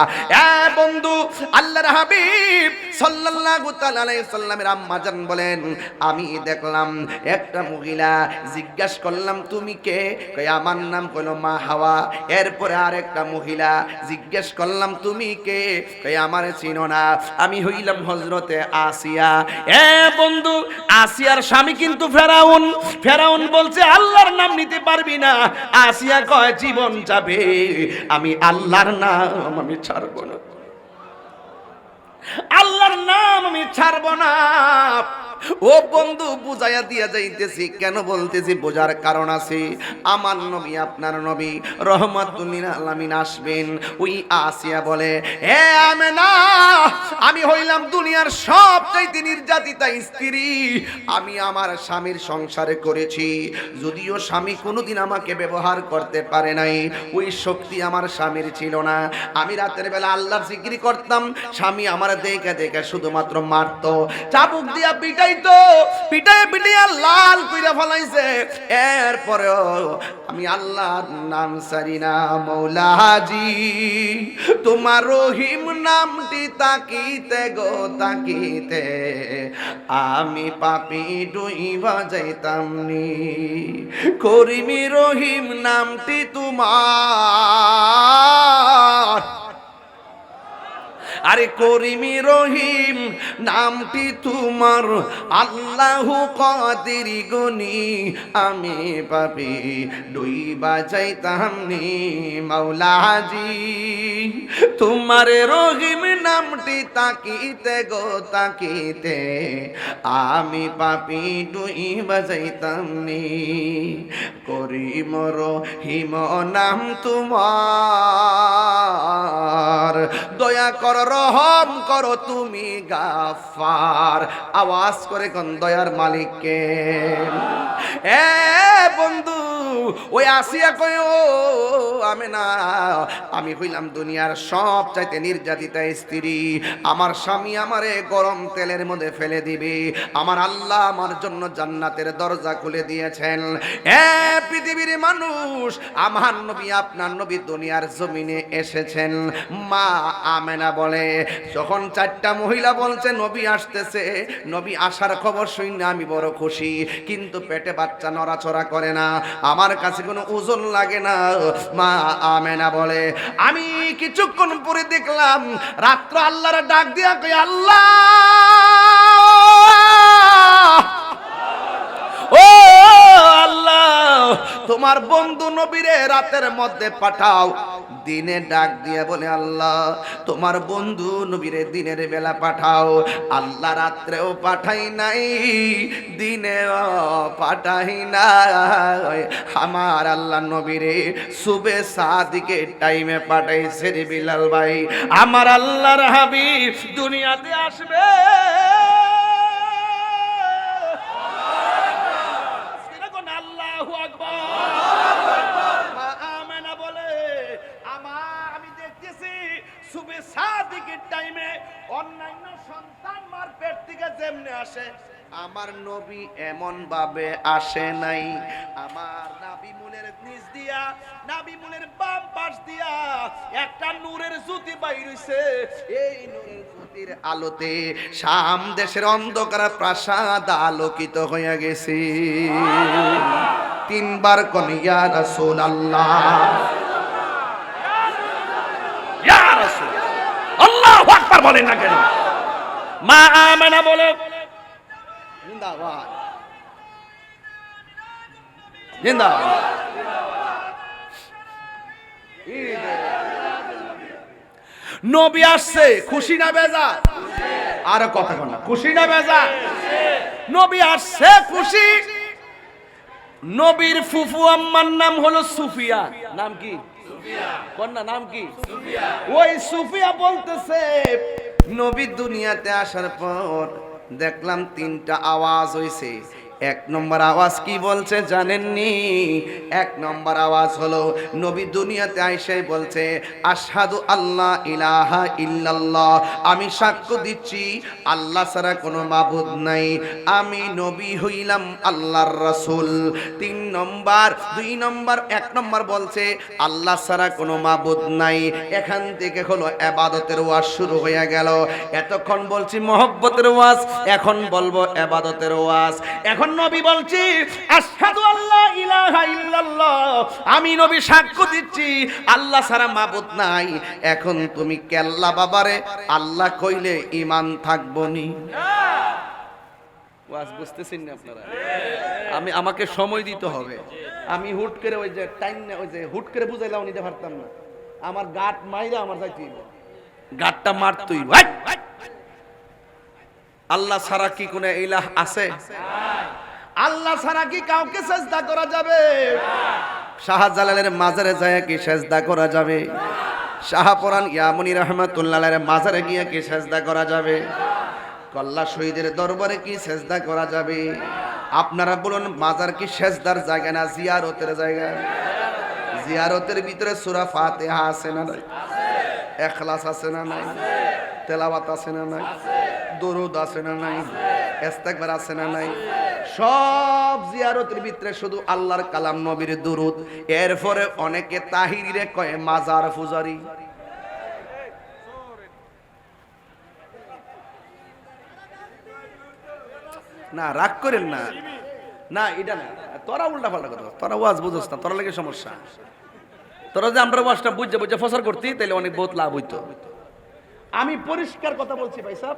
এ বন্ধু, আল্লাহর হাবিব সাল্লাল্লাহু তাআলা আলাইহি সাল্লাম সাল্লামের আম্মা জান বলেন আমি দেখলাম একটা মহিলা, জিজ্ঞাসা করলাম তুমি কে? কই আমার নাম কইলো মা হাওয়া। এরপরে আরেকটা মহিলা, জিজ্ঞেস করলাম তুমি কে? কই আমারে চিনো না, আমি হইলাম হযরতে আসিয়া। এ বন্ধু, আসিয়ার স্বামী কিন্তু ফেরাউন। ফেরাউন বলছে আল্লাহর নাম নিতে পারবি না। আসিয়া কয় জীবন যাবে, আমি আল্লাহর নাম আমি ছাড়বো না, আল্লাহর নাম আমি ছাড়বো না। ও বন্ধু, বুঝাইয়া দিয়া যাইতেছি, কেন বলতেছি বোঝার কারণ আছে। আমার নবী আপনার নবী রহমাতুল লিল আলামিন আসবেন। ওই আসিয়া বলে হে আমেনা, আমি হইলাম দুনিয়ার সবচাইতে নির্যাতিতা স্ত্রী। আমি আমার স্বামীর সংসারে করেছি, যদিও স্বামী কোনোদিন আমাকে ব্যবহার করতে পারে নাই, ওই শক্তি আমার স্বামীর ছিল না। আমি রাতের বেলা আল্লাহর জিকির করতাম, স্বামী আমার দেখে দেখে শুধুমাত্র মারতো, চাবুক দিয়া পিটাইতো, পিটাই পিটাইয়া লাল কইরা ফলাইছে। এরপরেও আমি আল্লাহর নাম ছাড়ি না। মৌলাজি তোমার রহিম নামটি তাকিতে গো তাকিতে, আমি পাপি ডুইবা যাইতাম নি। করিমি রহিম নামটি তোমার, আরে করিমি রহিম নামটি তোমার, আল্লাহু কাদির গনি, আমি পাপি ডুইবা যাইতাম নি। মাওলাজি তোমার রহিম নামটি তাকিতে গো তাকিতে, আমি পাপি ডুইবা যাইতাম নি। করিম রহিম নাম তোমার, দয়া কর রহম করো তুমি গাফার। আওয়াজ করে কোন দয়ার মালিককে। এ বন্ধু, ওই আসিয়া কয় ও আমেনা, আমি হইলাম দুনিয়ার সবচাইতে নির্যাতিতা স্ত্রী। আমার স্বামী আমারে গরম তেলের মধ্যে ফেলে দিবে, আমার আল্লাহ আমার জন্য জান্নাতের দরজা খুলে দিয়েছেন। এ পৃথিবীর মানুষ, আমার নবী আপনার নবী দুনিয়ার জমিনে এসেছেন। মা আমেনা বলে যখন চারটা মহিলা বলছে নবী আসতেছে, নবী আসার খবর শুনে আমি বড় খুশি, কিন্তু পেটে বাচ্চা নড়াচড়া করে না, আমার কাছে কোনো ওজন লাগে না। মা আমেনা বলে আমি কিছুক্ষণ পরে দেখলাম রাত্র আল্লাহর ডাক দিয়া কই আল্লাহ ও আল্লাহ, তোমার বন্ধু নবীরে রাতের মধ্যে পাঠাও। দিনে ডাক দিয়ে বলে আল্লাহ তোমার বন্ধু নবীরে দিনের বেলা পাঠাও। আল্লাহ রাত্রেও পাঠাই নাই, দিনেও পাঠাই নাই, আমার আল্লাহ নবীরে সুবে সাদিকের টাইমে পাঠাইছে রে বিলাল ভাই। আমার আল্লাহর হাবিব দুনিয়াতে আসবে, আল্লাহু আকবার। মা আমেনা বলে আমি দেখতেছি সুবে সাদিকের টাইমে অন্যান্য সন্তান মার পেট থেকে যেমনে আসে, আমার নবী এমন ভাবে আসে নাই। আমার নাবি মুলের নিচ দিয়া, নাবি মুলের বাম পাশ দিয়া একটা নূরের জ্যোতি বাইর হইছে। এই নূরের জ্যোতির আলোতে শাম দেশের অন্ধকার প্রাসাদ আলোকিত হয়ে গেছে। তিনবার কোন ইয়া রাসূলুল্লাহ, ইয়া রাসূল, আল্লাহু আকবার বলেন না কেন? মা আমেনা বলে জিন্দাবাদ, জিন্দাবাদ। নবী আসছে, খুশি না বেজা? আর কথা কন না, খুশি না বেজা? নবী আসছে খুশি। নবীর ফুফু আম্মার নাম হলো সুফিয়া। নাম কি? সুফিয়া। কন্যা নাম কি? সুফিয়া। ওই সুফিয়া বলতেছে নবী দুনিয়াতে আসার পর দেখলাম তিনটা আওয়াজ হইছে। এক নম্বর আওয়াজ কি বলছে জানেননি? এক নম্বর আওয়াজ হলো নবী দুনিয়াতে আইসাই বলছে আশহাদু আল্লাহ ইলাহা ইল্লাল্লাহ, আমি সাক্ষ্য দিচ্ছি আল্লাহ ছাড়া কোনো মাবুদ নাই, আমি নবী হইলাম আল্লাহর রাসূল। তিন নম্বর, দুই নম্বর, এক নম্বর বলছে আল্লাহ ছাড়া কোনো মাবুদ নাই, এখান থেকে হলো ইবাদতের ওয়াজ শুরু হয়ে গেল। এতক্ষণ বলছি মহব্বতের ওয়াজ, এখন বলবো ইবাদতের ওয়াজ। এখন নবী বলছি আশহাদু আল্লা ইলাহা ইল্লাল্লাহ, আমি নবী সাক্ষ্য দিচ্ছি আল্লাহ ছাড়া মাবুদ নাই। এখন তুমি কেল্লা বাবারে আল্লাহ কইলে ঈমান থাকবনি? ওয়াজ বুঝতেছেন না আপনারা? আমাকে সময় দিতে হবে। আমি হুট করে ওই যে টাইম না, ওই যে হুট করে বুঝাইলাম নিতে পারতাম না। আমার গাট মাইরা আমার যাইতেই গাটটা মারতই। আল্লাহ ছাড়া কি কোনো ইলাহ আছে? আল্লাহ ছাড়া কি কাউকে সেজদা করা যাবে? শাহজালালের মাজারে যায় কি সেজদা করা যাবে? শাহপুরান ইয়ামুনি রহমাতুল্লাহ আলাইহির মাজারে গিয়ে কি সেজদা করা যাবে? কল্লা শহীদের দরবারে কি সেজদা করা যাবে? আপনারা বলুন, মাজার কি সেজদার জায়গা না জিয়ারতের জায়গা? জিয়ারতের ভিতরে সূরা ফাতিহা আছে না নাই? ইখলাস আছে না নাই? তেলাওয়াত আছে না নাই? দরুদ আছে না নাই? ইস্তেগফার আছে না নাই? সব জিয়ারতের ভিতরে শুধু আল্লাহর কালাম, নবীর দরুদ। এরপরে অনেকে তাহিরিরে কয় মাজার পূজারি। না রাগ করেন না, না এটা না, তোরা উল্টা পাল্টা কথা, তোরা ওয়াজ বুঝছ না, তোরা লাগে সমস্যা। তোরা যে আমরা ওয়াজটা বুঝে বুঝে ফসর করতি তাহলে অনেক বহুত লাভ হইতো। আমি পরিষ্কার কথা বলছি ভাই সাহেব।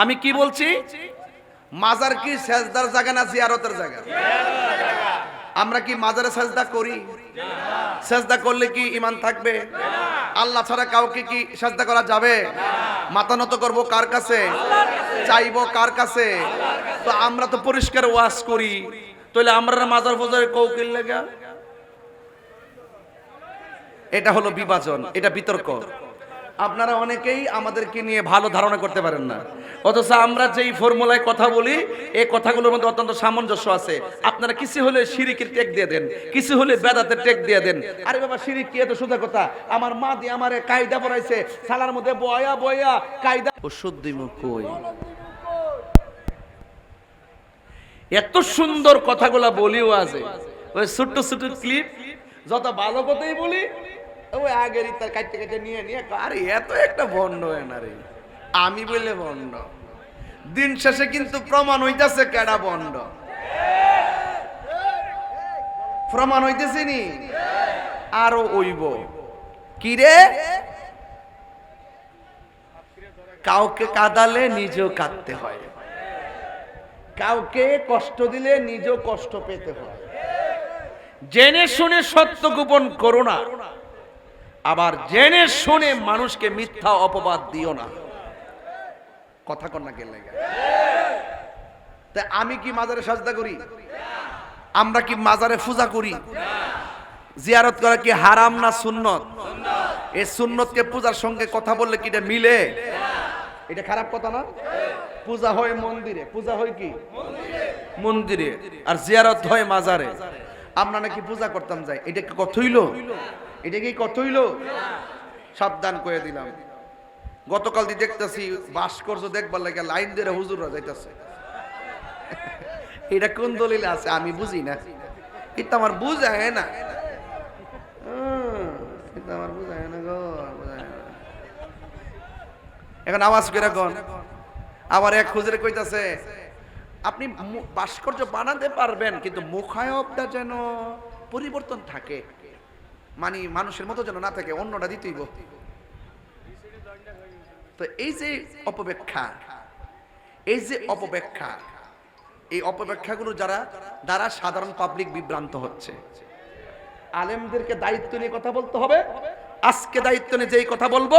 আমি কি বলছি? মাজার কি সেজদার জায়গা না জিয়ারতের জায়গা? আমরা কি মাজারে সেজদা করি? সেজদা করলে কি ঈমান থাকবে? আল্লাহ ছাড়া কাউকে কি সেজদা করা যাবে? মাথা নত করব কার কাছে? চাইবো কার কাছে? তো আমরা তো পরিষ্কার ওয়াজ করি, তাহলে আমরা মাজার ফজারে কৌকিল লাগা? এটা হলো বিভাজন, এটা বিতর্ক। আপনারা অনেকেই আমাদেরকে নিয়ে ভালো ধারণা করতে পারেন না, অথচ আমরা যেই ফর্মুলায় কথা বলি এই কথাগুলোর মধ্যে অত্যন্ত সামঞ্জস্য আছে। আপনারা কিছু হলে শিরিকের টেক দিয়ে দেন, কিছু হলে বেদাতের টেক দিয়ে দেন। আরে বাবা, শিরিক কি? এত সোজা কথা। আমার মা দিয়ে আমারে কায়দা পড়াইছে, সালার মধ্যে বয়া বয়া কায়দা। ওষুধ দিব কই? এত সুন্দর কথাগুলা বলিও আছে, ওই ছোট্ট ছোট্ট ক্লিপ, যত ভালো কথাই বলি ওই আগের ইত্যার কাটতে কাটতে নিয়ে নিয়ে, আরে এত একটা বন্ড হয় না রে, আমি বললে বন্ড। দিন শেষে কিন্তু প্রমাণ হইতেছে কেডা বন্ড, প্রমাণ হইতেছে নি। আরো ওইব কি রে? কাউকে কাঁদালে নিজেও কাঁদতে হয়, কাউকে কষ্ট দিলে নিজেও কষ্ট পেতে হয়। জেনে শুনে সত্য গোপন করো না, আবার জেনে শুনে মানুষকে মিথ্যা অপবাদ দিও না। কথা কর না কে লাগে? তা আমি কি মাজারে সাজদা করি? আমরা কি মাজারে পূজা করি? জিয়ারত করা কি হারাম না সুন্নত? এই সুন্নতকে পূজার সঙ্গে কথা বললে কি এটা মিলে? এটা খারাপ কথা না? পূজা হয় মন্দিরে, পূজা হয় কি মন্দিরে, আর জিয়ারত হয় মাজারে। আমরা নাকি পূজা করতাম যাই, এটা কি কথা হইল? এটা কি কথা হইল? সাবধান করে দিলাম। গতকাল দিয়ে দেখতেছি ভাস্কর্য দেখবার লাগে লাইন ধরে হুজুররা যাইতেছে। এটা কোন দলিলে আছে আমি বুঝি না, এটা আমার বুঝায় না, এটা আমার বুঝায় না গো, বুঝায় না। এখন আওয়াজ করে কোন আবার এক হুজুরে কইতাছে আপনি ভাস্কর্য বানাতে পারবেন কিন্তু মুখায়বটা যেন পরিবর্তন থাকে, মানে মানুষের মতো যেন না থাকে, অন্যটা দিতেইব। তো এই যে অপব্যাখ্যা, এই যে অপব্যাখ্যা, এই অপব্যাখ্যাগুলো দ্বারা সাধারণ পাবলিক বিভ্রান্ত হচ্ছে। আলেমদেরকে দায়িত্ব নিয়ে কথা বলতে হবে। আজকে দায়িত্ব নিয়ে যেই কথা বলবো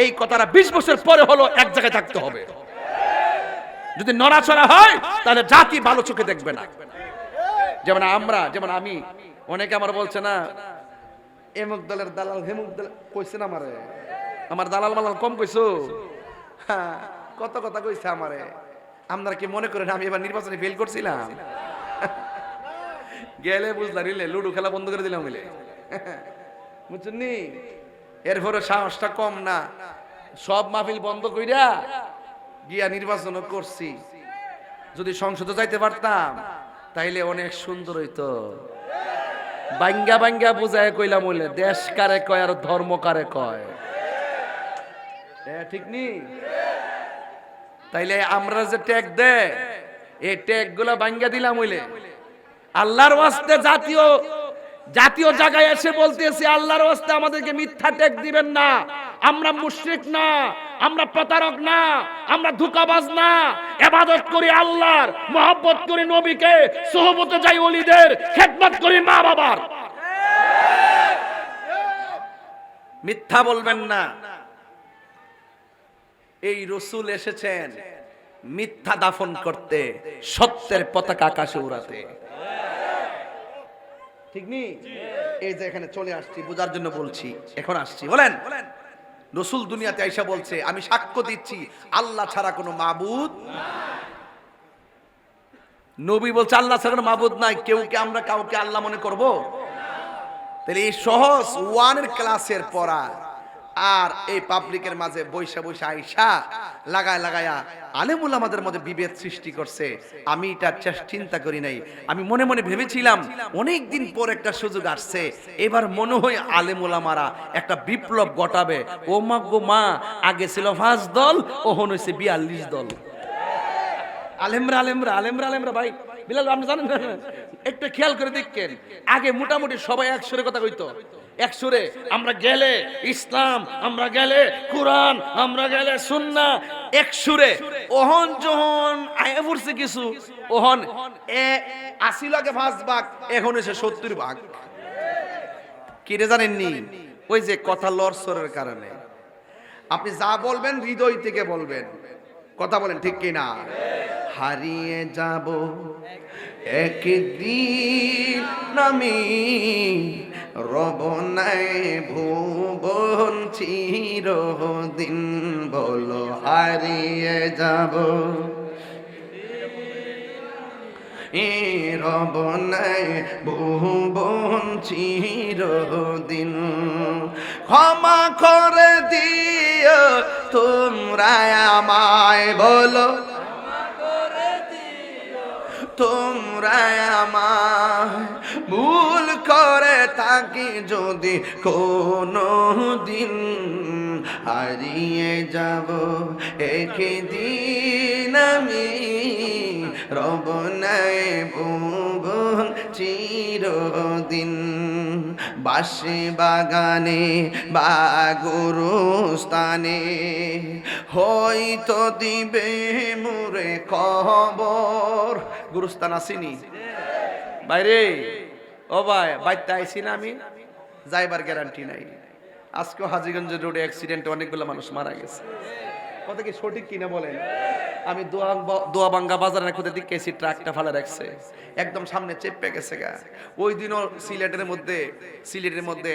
এই কথাটা 20 বছর পরে হলো এক জায়গায় থাকতে হবে। যদি নড়াচড়া হয় তাহলে জাতি ভালো চোখে দেখবে না। যেমন আমি, অনেকে আমার বলছে না এমুক দলের দালাল হেমুক দল কইছে না আমারে, আমার দালাল মালাল কম কইছো, কত কথা কইছে আমারে। আপনারা কি মনে করেন আমি এবার নির্বাচনে ফেল করছিলাম? গেলে বুঝলা নিলে লুডো খেলা বন্ধ করে দিলাম বলে, বুঝছেন নি? এরপরে সাহসটা কম না, সব মাহফিল বন্ধ কইরা গিয়া নির্বাচন করছি। যদি সংসদে যাইতে পারতাম তাইলে অনেক সুন্দর হইতো। বাঙ্গা বাঙ্গা বুঝায় কইলাম বলে, দেশ কারে কয় আর ধর্ম কারে কয়, ঠিক নি? তাইলে আমরা যে ট্যাগ দেয় এই ট্যাগ গুলা বাঙ্গা দিলাম হইলে আল্লাহর ওয়াস্তে জাতীয় জায়গায় এসে বলতেছি, আল্লাহর ওয়াস্তে আমাদেরকে মিথ্যা ট্যাগ দিবেন না। আমরা মুশরিক না, আমরা প্রতারক না, আমরা ধোঁকাবাজ না। ইবাদত করি আল্লাহর, মহব্বত করি নবীকে, সোহবতে যাই ওলিদের, খেদমত করি মা বাবার। মিথ্যা বলবেন না। এই রাসূল এসেছেন মিথ্যা দাফন করতে, সত্যের পতাকা আকাশে উড়াতে, ঠিক নি? এই যে এখানে চলে আসছি বোঝার জন্য বলছি, এখন আসছি। বলেন, রাসূল দুনিয়াতে আইসা বলছে, আমি সাক্ষ্য দিচ্ছি আল্লাহ ছাড়া কোনো মাবুদ নাই। নবী বলছে আল্লাহ ছাড়া কোনো মাবুদ নাই, কেউ কি আমরা কাউকে আল্লাহ মনে করব? তাহলে এই সহজ ওয়ানের ক্লাসের পড়া আর এই পাবলিকের মাঝে বৈশা বৈশা আইসা লাগায়া আলেমুল আমাদের মধ্যে বিভেদ সৃষ্টি করছে। আমি এটা চিন্তা করি নাই। আমি মনে মনে ভেবেছিলাম অনেক দিন পর একটা সুযোগ আসছে, এবার মনে হয় আলেমুল আমারা একটা বিপ্লব ঘটাবে। ও মা গো মা, আগে ছিল 5 দল, ওহন হইছে 42 দল। আলেমরা ভাই বিলাল, আপনি জানেন না? একটু খেয়াল করে দেখেন, আগে মোটামুটি সবাই এক সুরে কথা কইতো, এক সুরে। আমরা গেলে ইসলাম, আমরা গেলে কোরআন, আমরা গেলে সুন্নাহ, এক সুরে। ওহন যখন আয়া পড়ছে কিছু, ওহন আসিল আগে 5 ভাগ, এখন হইছে 70 ভাগ। কি রে জানেননি? ওই যে কথা লড়সরের কারণে। আপনি যা বলবেন হৃদয় থেকে বলবেন, কথা বলেন, ঠিক কি না? হারিয়ে যাব একদিন আমি, রব নাই ভুবন চিরদিন। বলো হারিয়ে যাব, রব নাই ভুবন চিরদিন। ক্ষমা করে দিও তোমরা আমায়, বলো তোমরা আমায়, ভুল করে থাকি যদি কোনো দিন। হারিয়ে যাব একদিন আমি, রব নাই ভুবন চিরদিন। বাঁশি বাগানে বা গুরুস্থানে হয়তো দিবে মোরে খবর। গুরুস্থান আসিনি বাইরে? ও ভাই, বাইতে আইসি না আমি, যাইবার গ্যারান্টি নাই। আজকেও হাজীগঞ্জ রোডে অ্যাক্সিডেন্টে অনেকগুলো মানুষ মারা গেছে। কথা কি সঠিক কিনা বলেন? আমি দোয়াবাঙ্গা বাজারের খুদে দিকে এসি, ট্রাকটা ফালা রাখছে, একদম সামনে চেপে গেছে গা। ওই দিনও সিলেটের মধ্যে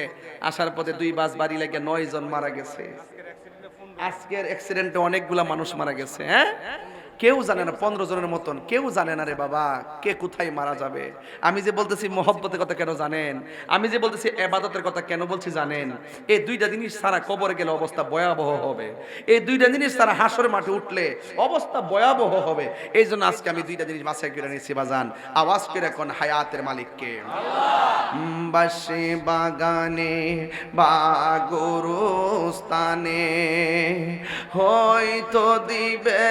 আসার পথে 2 বাস বাড়ি লেগে 9 জন মারা গেছে। আজকের অ্যাক্সিডেন্টে অনেকগুলা মানুষ মারা গেছে। হ্যাঁ, কেউ জানে না, 15 জনের মতন, কেউ জানে না রে বাবা কে কোথায় মারা যাবে। আমি যে বলতেছি মহব্বতের কথা কেন জানেন? আমি যে বলতেছি ইবাদতের কথা কেন বলছি জানেন? এই 2টা জিনিস ছাড়া কবরে গেলে অবস্থা ভয়াবহ হবে। এই 2টা জিনিস ছাড়া হাসরের মাঠে উঠলে অবস্থা ভয়াবহ হবে। এই জন্য আজকে আমি 2টা জিনিস বাছাই করে নিয়েছি বাজান। আওয়াজ করে কোন হায়াতের মালিককে আল্লাহ। বাঁশি বাগানে বা গুরুস্থানে হয়তো দিবে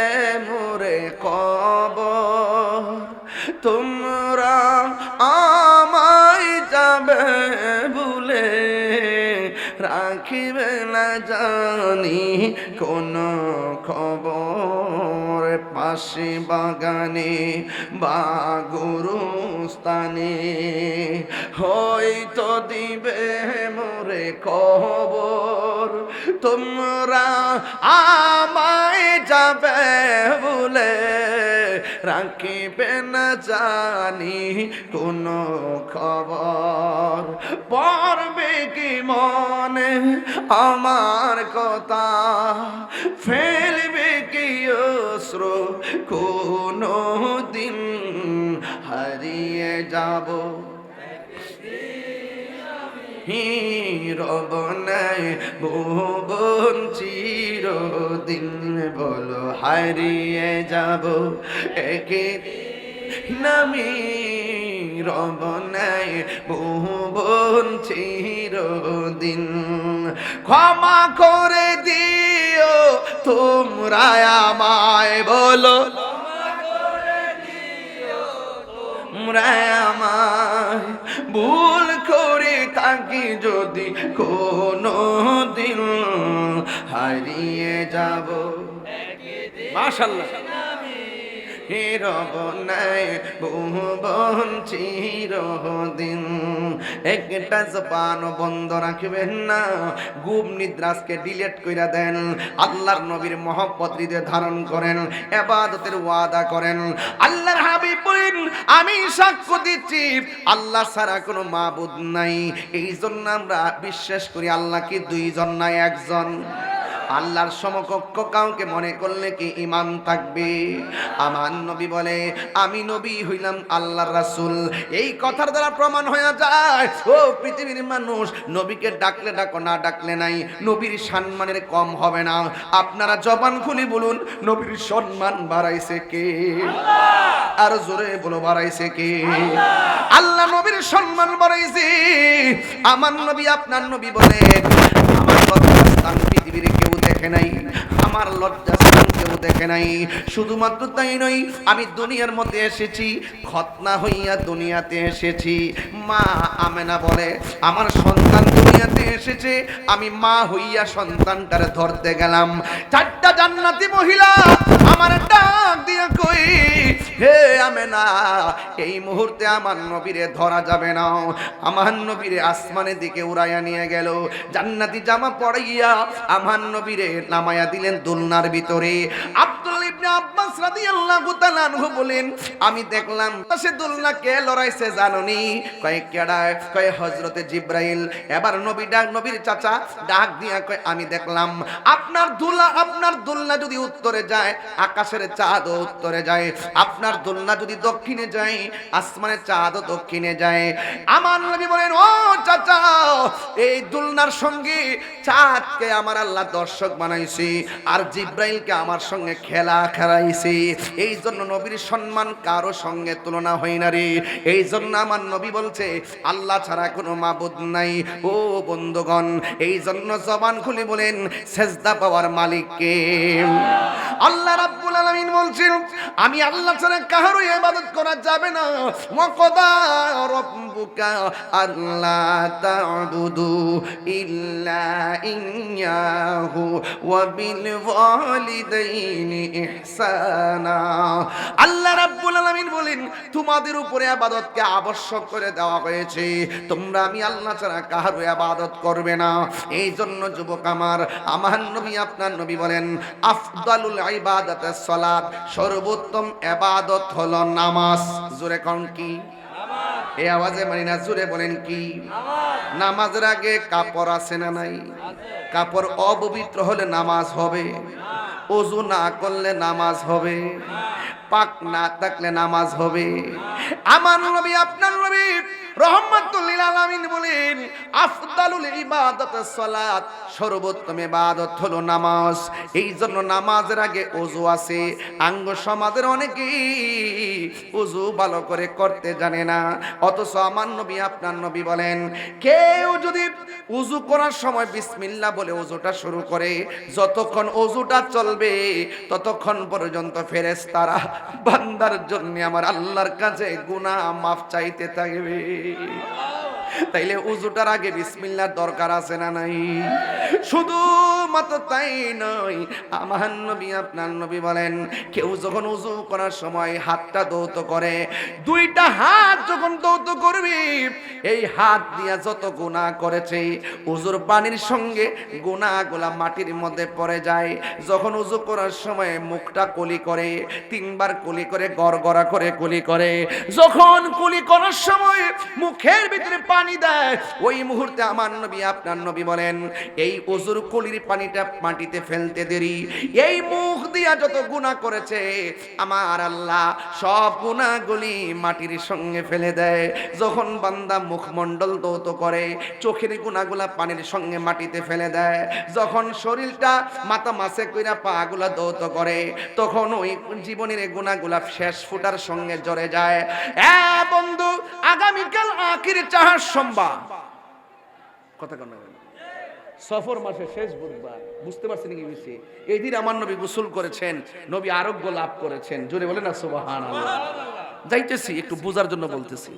মোরে খবর। তোমরা আমায় যাবে ভুলে, রাখিবে না জানি কোন খবর। পাশে বাগানে বা গুরুস্থানে হয়তো দিবে মোরে খবর। তোমরা আমায় যাবে ভুলে, রাখিবে না জানি কোন খবর। পড়বে কি মনে আমার কথা, ফেলবে কি অশ্রু কোনো দিন। হারিয়ে যাব রব নাই ভুবন চিরদিন, বলো হারিয়ে যাব একদিন আমি, রব নাই ভুবন চিরদিন। ক্ষমা করে দিও তোমরা আমায়, বলো তোমরা আমায়, ভুল করে থাকি যদি কোনো দিন, হারিয়ে যাব মাশাআল্লাহ রব নাই ভুবন চিরদিন। একটা জবান বন্ধ রাখবেন না, গুম নিদ্রাসকে ডিলিট কইরা দেন, আল্লাহর নবীর মহব্বত হৃদয়ে ধারণ করেন, ইবাদতের ওয়াদা করেন। আল্লাহর হাবিব বলেন, আমি সাক্ষ্য দিচ্ছি আল্লাহ ছাড়া কোনো মাবুদ নাই। এই জন্য আমরা বিশ্বাস করি আল্লাহ কি দুইজন নাই একজন। আল্লাহর সমকক্ষ কাউকে মনে করলে কি ঈমান থাকবে? আমার নবী বলে, আমি নবী হইলাম আল্লাহর রাসূল। এই কথার দ্বারা প্রমাণ হয়ে যায়, ও পৃথিবীর মানুষ, নবীকে ডাকলে ডাকো, না ডাকলে নাই, নবীর সম্মানের কম হবে না। আপনারা জবান খুলি বলুন, নবীর সম্মান বাড়াইছে কে? আর জোরে বলো, বাড়াইছে কে? আল্লাহ নবীর সম্মান বাড়াইছে। আমার নবী, আপনার নবী বলে, আমার লজ্জাস্থান পৃথিবীর কেউ দেখে নাই, আমার লজ্জাস্থান কেউ দেখে নাই। শুধুমাত্র তাই নয়, আমি দুনিয়ার মধ্যে এসেছি, খতনা হইয়া দুনিয়াতে এসেছি। মা আমেনা বলে, আমার সন্তান দুনিয়াতে এসেছে, আমি মা হইয়া সন্তানটারে ধরতে গেলাম। চারটা জান্নাতি মহিলা আমার ডাক দিয়া কই, হে আমেনা, এই মুহূর্তে আমার নবীরে ধরা যাবে না। আমার নবীরে আসমানের দিকে উড়াইয়া নিয়ে গেল, জান্নাতি জামা পরাইয়া আমার নবীরে নামায়া দিলেন দোলনার ভিতরে। আব্দুল্লাহ ইবনে আব্বাস রাদিয়াল্লাহু তাআলা আনহু বলেন, আমি দেখলাম সে দোলনা কে লড়াইছে জানোনি? কয় কেডা? কয় হযরতে জিবরাইল। এবার নবীর চাচা ডাক দিয়া কয়, আমি দেখলাম আপনার দোলনা যদি উত্তরে যায়, আকাশের চাঁদও উত্তরে যায়, আপনার দোলনা যদি দক্ষিণে যায়, আসমানের চাঁদও দক্ষিণে যায়। আমার নবী বলেন, ও চাচা, এই দোলনার সঙ্গে চাঁদকে আমার আল্লাহ দর্শক বানাইছে, আর জিবরাইলকে আমার সঙ্গে খেলা খেলাইছে। এই জন্য নবীর সম্মান কারো সঙ্গে তুলনা হয় না রে। এই জন্য আমার নবী বলছে, আল্লাহ ছাড়া কোনো মাবুদ নাই। ও বন্ধুগণ, এই জন্য জবান খুলে বলেন, সেজদা পাওয়ার মালিক কে? আল্লাহ রাব্বুল আলামিন বলছেন, আমি আল্লাহ ছাড়া কারো ইবাদত করা যাবে না। ওয়া ক্বাদা রাব্বুকা আল্লা তা'বুদু ইল্লা ইয়াহু ওয়া বিল ওয়ালিদাইনি ইহসানা। আল্লাহ রাব্বুল আলামিন বলেন, তোমাদের উপরে ইবাদতকে আবশ্যক করে দেওয়া হয়েছে, তোমরা আমি আল্লাহ ছাড়া কারো ইবাদত করবে না। এই জন্য যুবক আমার নবী, আপনার নবী বলেন, আফদালুল ইবাদাতিস সালাত, সর্বোত্তম ইবাদত হলো নামাজ। জোরে কোন কি? নামাজ। এই আওয়াজে মানি না, জোরে বলেন কি? নামাজ। নামাজের আগে কাপড় আছে না নাই? কাপড় অপবিত্র হলে নামাজ হবে? ওযু না করলে নামাজ হবে? পাক না থাকলে নামাজ হবে? আমার নবী, আপনার নবী রহমাতুল লিল আলামিন বলেন, আফদালুল ইবাদাতিস সালাত, সর্বোত্তম ইবাদত হলো নামাজ। এই জন্য নামাজের আগে ওযু আছে। আঙ্গ সমাজের অনেকেই ওযু ভালো করে করতে জানে না, অথচ আমার নবী, আপনার নবী বলেন, কেউ যদি ওযু করার সময় বিসমিল্লাহ বলে ওযুটা শুরু করে, যতক্ষণ ওযুটা চলবে ততক্ষণ পর্যন্ত ফেরেশতারা বান্দার জন্য আমার আল্লাহর কাছে গুনাহ মাফ চাইতে থাকবে। তাইলে ওযুটার আগে বিসমিল্লাহর দরকার আছে না নাই? শুধু মাত্র তাই নয়, আমার নবী, আপনার নবী বলেন, কেউ যখন ওযু করার সময় হাতটা দৌত করে, দুইটা হাত যখন দৌত করবি, এই হাত দিয়া যত গুনাহ করেছে ওযুর পানির সঙ্গে গুনাহগুলা মাটির মধ্যে পড়ে যায়। যখন ওযু করার সময় মুখটা কুলি করে, তিনবার কুলি করে, গড়গড়া করে কুলি করে, যখন কুলি করার সময় মুখের ভিতরে পানি দেয়, ওই মুহূর্তে আমার নবী, আপনার নবী বলেন, এই ওযুর কুলির পানি পানিটা মাটিতে ফেলতে দেরি, এই মুখ দিয়া যত গুনাহ করেছে আমার আল্লাহ সব গুনাহগুলি মাটির সঙ্গে ফেলে দেয়। যখন বান্দা মুখমণ্ডল ধৌত করে চোখের গুনাহগুলা পানির সঙ্গে মাটিতে ফেলে দেয়, যখন শরীরটা মাথা মাসে কইরা পাগুলা ধৌত করে তখন ওই জীবনের গুনাহগুলা শেষ ফুটার সঙ্গে জড়ে যায়। বন্ধু, আগামীকাল আখির চাহার সোমবার, কথা কেন সফর মাসের শেষ বুধবার, বুঝতে পারছেন কি বিষয়? এই দিন আমার নবী গোসল করেছেন, নবী আরোগ্য লাভ করেছেন। জোরে বলেন না সুবহানাল্লাহ। যাইতেছি একটু বোঝার জন্য বলতেছি।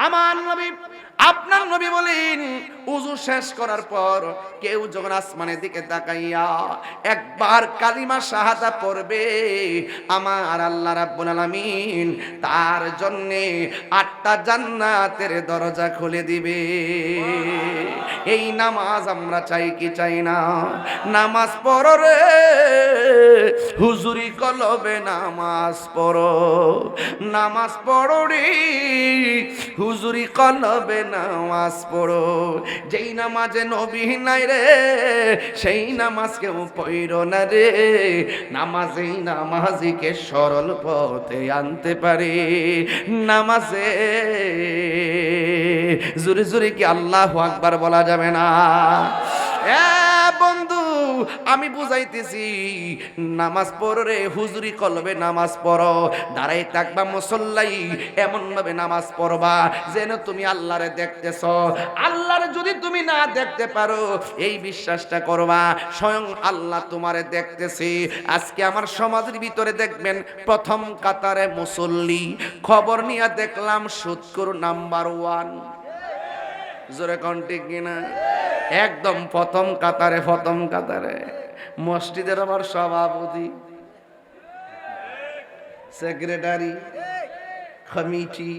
আমার নবী, আপনার নবী বলেন ওযু শেষ করার পর কেউ যখন আসমানের দিকে তাকাইয়া একবার কালিমা শাহাদা পড়বে, আমার আল্লাহ রাব্বুল আলামিন তার জন্য 8টা জান্নাতের দরজা খুলে দিবে। এই নামাজ আমরা চাই কি চাই না? নামাজ পড়ো রে হুজুরি কলবে, নামাজ পড়ো, নামাজ পড়ো রে হুজুরি কলবে, নামাজ পড়ো। যেই নামাজে নবী নাই রে সেই নামাজ কেউ পড়ো না রে। নামাজেই নামাজিকে সরল পথে আনতে পারে। নামাজে জোরে জোরে কি আল্লাহু আকবার বলা যাবে না? বন্ধু, আমি বুঝাইতেছি, নামাজ পড়ো রে হুজুরি কলবে, নামাজ পড়ো। দাঁড়াই থাকবা মুসল্লাই, এমন ভাবে নামাজ পড়বা যেন তুমি আল্লাহরে দেখতেছ। আল্লাহরে যদি তুমি না দেখতে পারো এই বিশ্বাসটা করবা স্বয়ং আল্লাহ তোমারে দেখতেছে। আজকে আমার সমাজের ভিতরে দেখবেন প্রথম কাতারে মুসল্লি, খবর নিয়ে দেখলাম সুদখোর নাম্বার 1। জোরে কোন ঠিক কিনা? একদম প্রথম কাতারে, প্রথম কাতারে। মসজিদের আমার সভাপতি, সেক্রেটারি, কমিটি,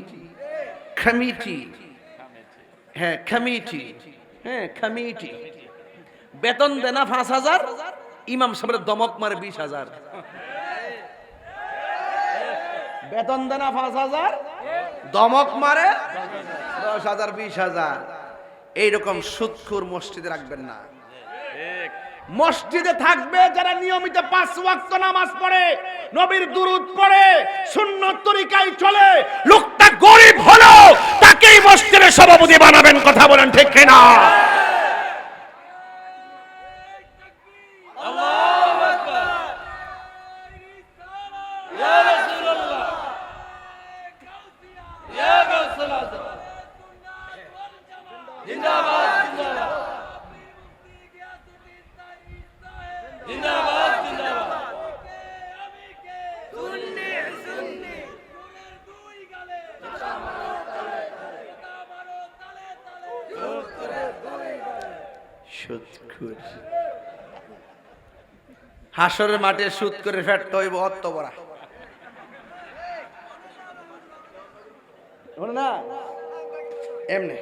কমিটি, হ্যাঁ কমিটি, হ্যাঁ কমিটি, বেতন দেনা 5,000, ইমাম সাহেবের দমক মারে 20,000। বেতন দেনা 5,000, দমক মারে 10,000, 20,000। এইরকম সুদখোর মসজিদে রাখবেন না। মসজিদে থাকবে যারা নিয়মিত 5 ওয়াক্ত নামাজ পড়ে, নবীর দুরূদ পড়ে, সুন্নত তরিকায় চলে। লোকটা গরিব হলো তাকেই মসজিদের সভাপতি বানাবেন। কথা বলেন ঠিক কিনা? আল্লাহু আকবার, ইয়া রাসূলুল্লাহ, ইয়া রাসূলুল্লাহ, জিন্দাবাদ, জিন্দাবাদ, জিন্দাবাদ। হাসরের মাঠে সুদ করে ফেটতে হইব অত বড় না এমনি।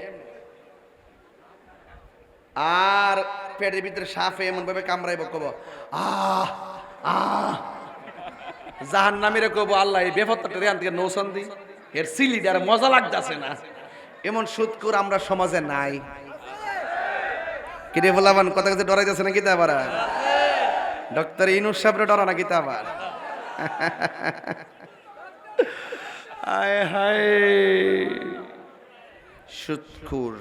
আর পেটের ভিতরে সাপে এমন ভাবে কামড়াইব, কব আহ আহ, জাহান্নামীর কব আল্লাহ এই বেফত্তাটা রেয়ান থেকে নৌসন দি, এর সিলিটার মজা লাগতেছে না। এমন সুদখোর আমরা সমাজে নাই। কিরে বলাবান কথা কাছে ডরাইতেছে না কিতা আবার? ডক্টর ইনুস সাহেবরে ডরা না কিতা আবার? হায় হায়, সুদখোর।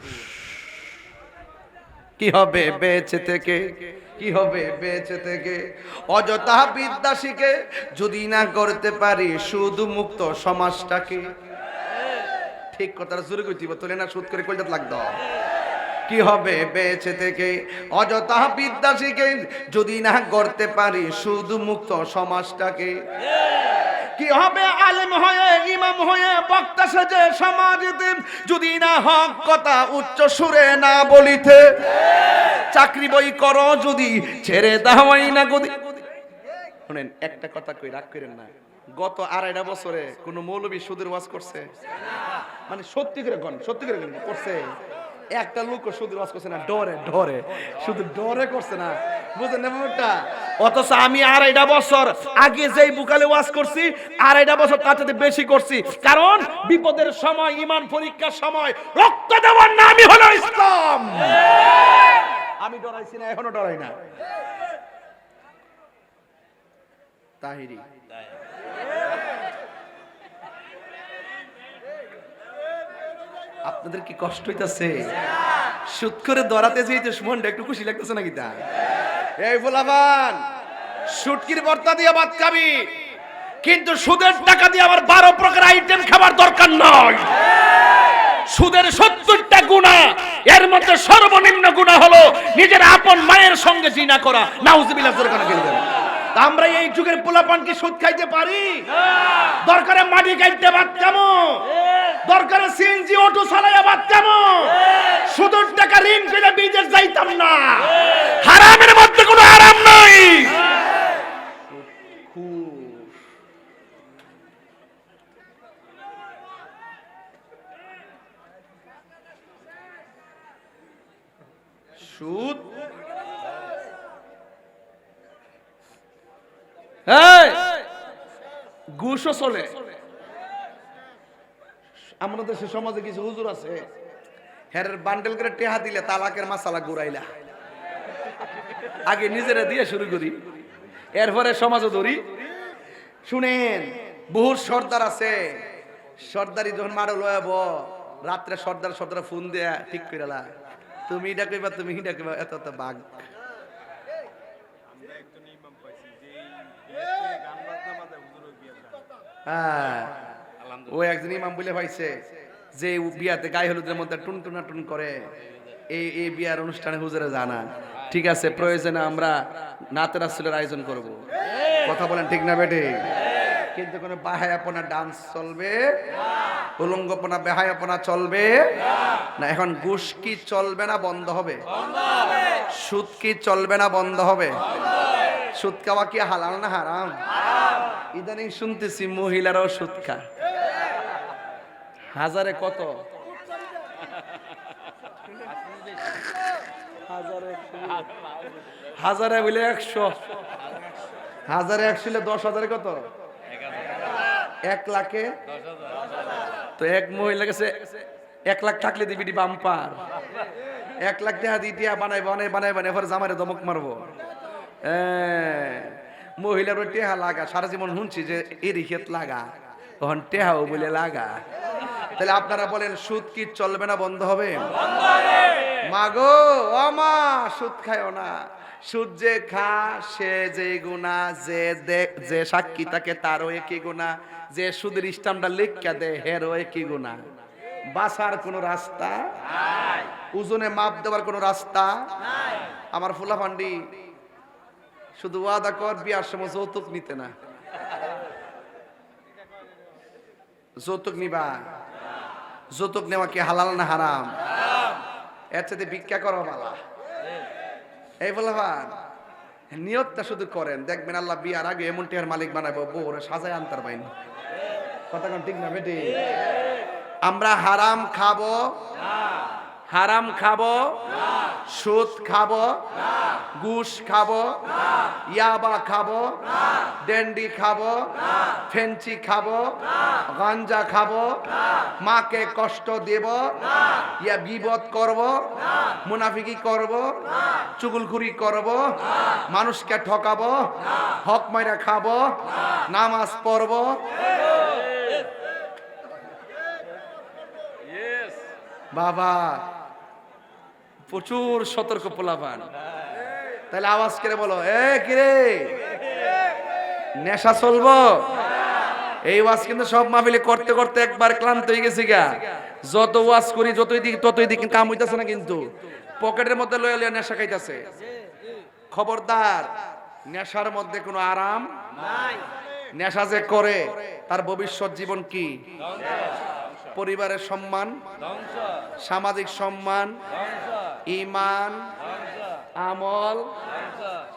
কি হবে বেঁচে থেকে, কি হবে বেঁচে থেকে? অযথা বিদ্যা শিখে যদি না করতে পারি সুদ মুক্ত সমাজটাকে। ঠিক কথাটা জোরে কইতিব, তোলে না সুদ করে কইতে লাগতো। কি হবে বেঁচে থেকে? অযথা বিদ্যা শিখে যদি না করতে পারি সুদ মুক্ত সমাজটাকে। কি হবে আলেম হয়ে, ইমাম হয়ে, বক্তা সেজে সমাজেতে যদি না হক কথা উচ্চ সুরে না বলিতে। চাকরি বই করো যদি ছেড়ে দাওয়াই না গদি। শুনেন একটা কথা কই, রাগ করেন না। গত 2.5 বছরে কোন মৌলবী সুদের ওয়াজ করছে? মানে সত্যি করে কোন, সত্যি করে করছে? একটা লোক সুদের ওয়াজ করছে না? ডরে ডরে, শুধু ডরে করছে না, বুঝেন না ব্যাপারটা? অথচ আমি 2.5 বছর আগে যেই বুকালে ওয়াজ করছি 2.5 বছর তার চাইতে বেশি করছি। কারণ বিপদের সময়, ঈমান পরীক্ষার সময় রক্ত দেওয়ার নামই হলো ইসলাম। আমি ডরাইছি না, এখনো ডরাই না। তাহিরি আপনাদের কি কষ্ট হইতাছে? সুদ করে ধরাতে যেতে মনটা একটু খুশি লাগতেছে নাকি? তা এই ফুলাবান সুটকির ভর্তা দিয়ে ভাত খাবি, কিন্তু সুদের টাকা দিয়ে আবার 12 প্রকার আইটেম খাবার দরকার নয়। সুদের 70টা গুনাহ, এর মধ্যে সর্বনিম্ন গুনাহ হলো নিজের আপন মায়ের সঙ্গে জিনা করা। নাউজুবিল্লাহ করে কেন গেলেন? তা আমরা এই যুগের পোলাপান কি সুদ খাইতে পারি? দরকারে মাটি কাটতে ভাত খামো, দরকারে সিএনজি অটো চালাইয়া ভাত খামো, সুদের টাকা ঋণ করে বিদেশ যাইতাম না। হারামের মধ্যে কোনো আরাম নাই। সুদ ঘুষও চলে। আমাদের দেশের সমাজে কিছু হুজুর আছে, হের বান্ডেল করে টেহা দিলে তালাকের মাসালা ঘুরাইলা। আগে নিজেরা দিয়ে শুরু করি, এরপরে সমাজও ধরি। শুনেন, বহু সর্দার আছে, সর্দারি যখন মারো লয়াব রাত্রে সর্দার ফোন দেয়া ঠিক করে লা, তুমি এটা কইবা, তুমি এটা কইবা, এত এত বাঘ। হ্যাঁ, ও একজন ইমাম বলে পাইছে যে বিয়াতে গায়ে হলুদের মধ্যে টুনটুনা টুন করে, এই বিয়ার অনুষ্ঠানে হুজুরে জানা। ঠিক আছে, প্রয়োজনে আমরা নাতে রাসূলের আয়োজন করব। কথা বলেন ঠিক না বেটে? কিন্তু কোনো বাহায়াপনা ডান্স চলবে, উলঙ্গপনা বেহায়াপনা চলবে না। এখন ঘুষ কি চলবে না বন্ধ হবে? সুদ কি চলবে না বন্ধ হবে? সুদ খাওয়া কি হালাল না হারাম? ইদানিং শুনতেছি মহিলারাও সুদ খায়। হাজারে কত? হাজারে বলে 100, হাজারে 100 হলে 10,000 কত? 1 লাখে তো এক মহিলা গেছে 1 লাখ থাকলে দিবি বাম্পার। 1 লাখ টাকা দিয়ে বানাই এরপর জামাইরে দমক মারবো। মহিলার ওই টেহা লাগা, সারা জীবন শুনছি যে এরই ক্ষেত লাগা, তখন টেহাও বলে লাগা। তাহলে আপনারা বলেন সুদ কি চলবে না বন্ধ হবে? মাগো ও মা, সুদ খায়ও না। সুদ যে খা সে যে গুনাহ, যে সাক্ষী থাকে তারও একই গুনাহ, যে সুদের স্ট্যাম্পটা লিখা দেয় হেরও একই গুনাহ। বাঁচার কোনো রাস্তা নাই, ওজনে মাপ দেওয়ার কোনো রাস্তা নাই। আমার ফুলাফান্ডি শুধু ওয়াদা কর বিয়ার সময় যৌতুক নিতে না। যৌতুক নিবা? যৌতুক নেওয়া কি হালাল না হারাম? এর সাথে ভিক্ষা করো বালা। এই ফুলাফান নিয়তটা শুধু করেন, দেখবেন আল্লাহ বিয়ার আগে এমন টেহার মালিক বানাবো, বউরে সাজায় আনতার পাইনি। কথা কোন ঠিক না বেটি? আমরা হারাম খাবো, হারাম খাবো, সুদ খাবো, ঘুষ খাবো, ইয়াবা খাবো, ডেন্ডি খাবো, ফেন্সি খাবো, গাঞ্জা খাবো, মাকে কষ্ট দেব, ইয়া গীবত করব, মুনাফিকি করব, চুগলখুরি করব, মানুষকে ঠকাবো, হক মাইরা খাবো, নামাজ পড়বো। বাবা প্রচুর সতর্ক পোলাপান। তাহলে আওয়াজ করে বলো, এ কিরে নেশা চলবো? এই ওয়াজ কিন্তু সব মাহফিলে করতে করতে একবার ক্লান্ত হয়ে গেছি গা। যত ওয়াজ করি ততই দিকে কাম হইতাছে না, কিন্তু পকেটের মধ্যে লইয়া লইয়া নেশা খাইতাছে। খবরদার, নেশার মধ্যে কোনো আরাম নাই। নেশা যে করে তার ভবিষ্যৎ জীবন কি? পরিবারের সম্মান, সামাজিক সম্মান, ঈমান, আমল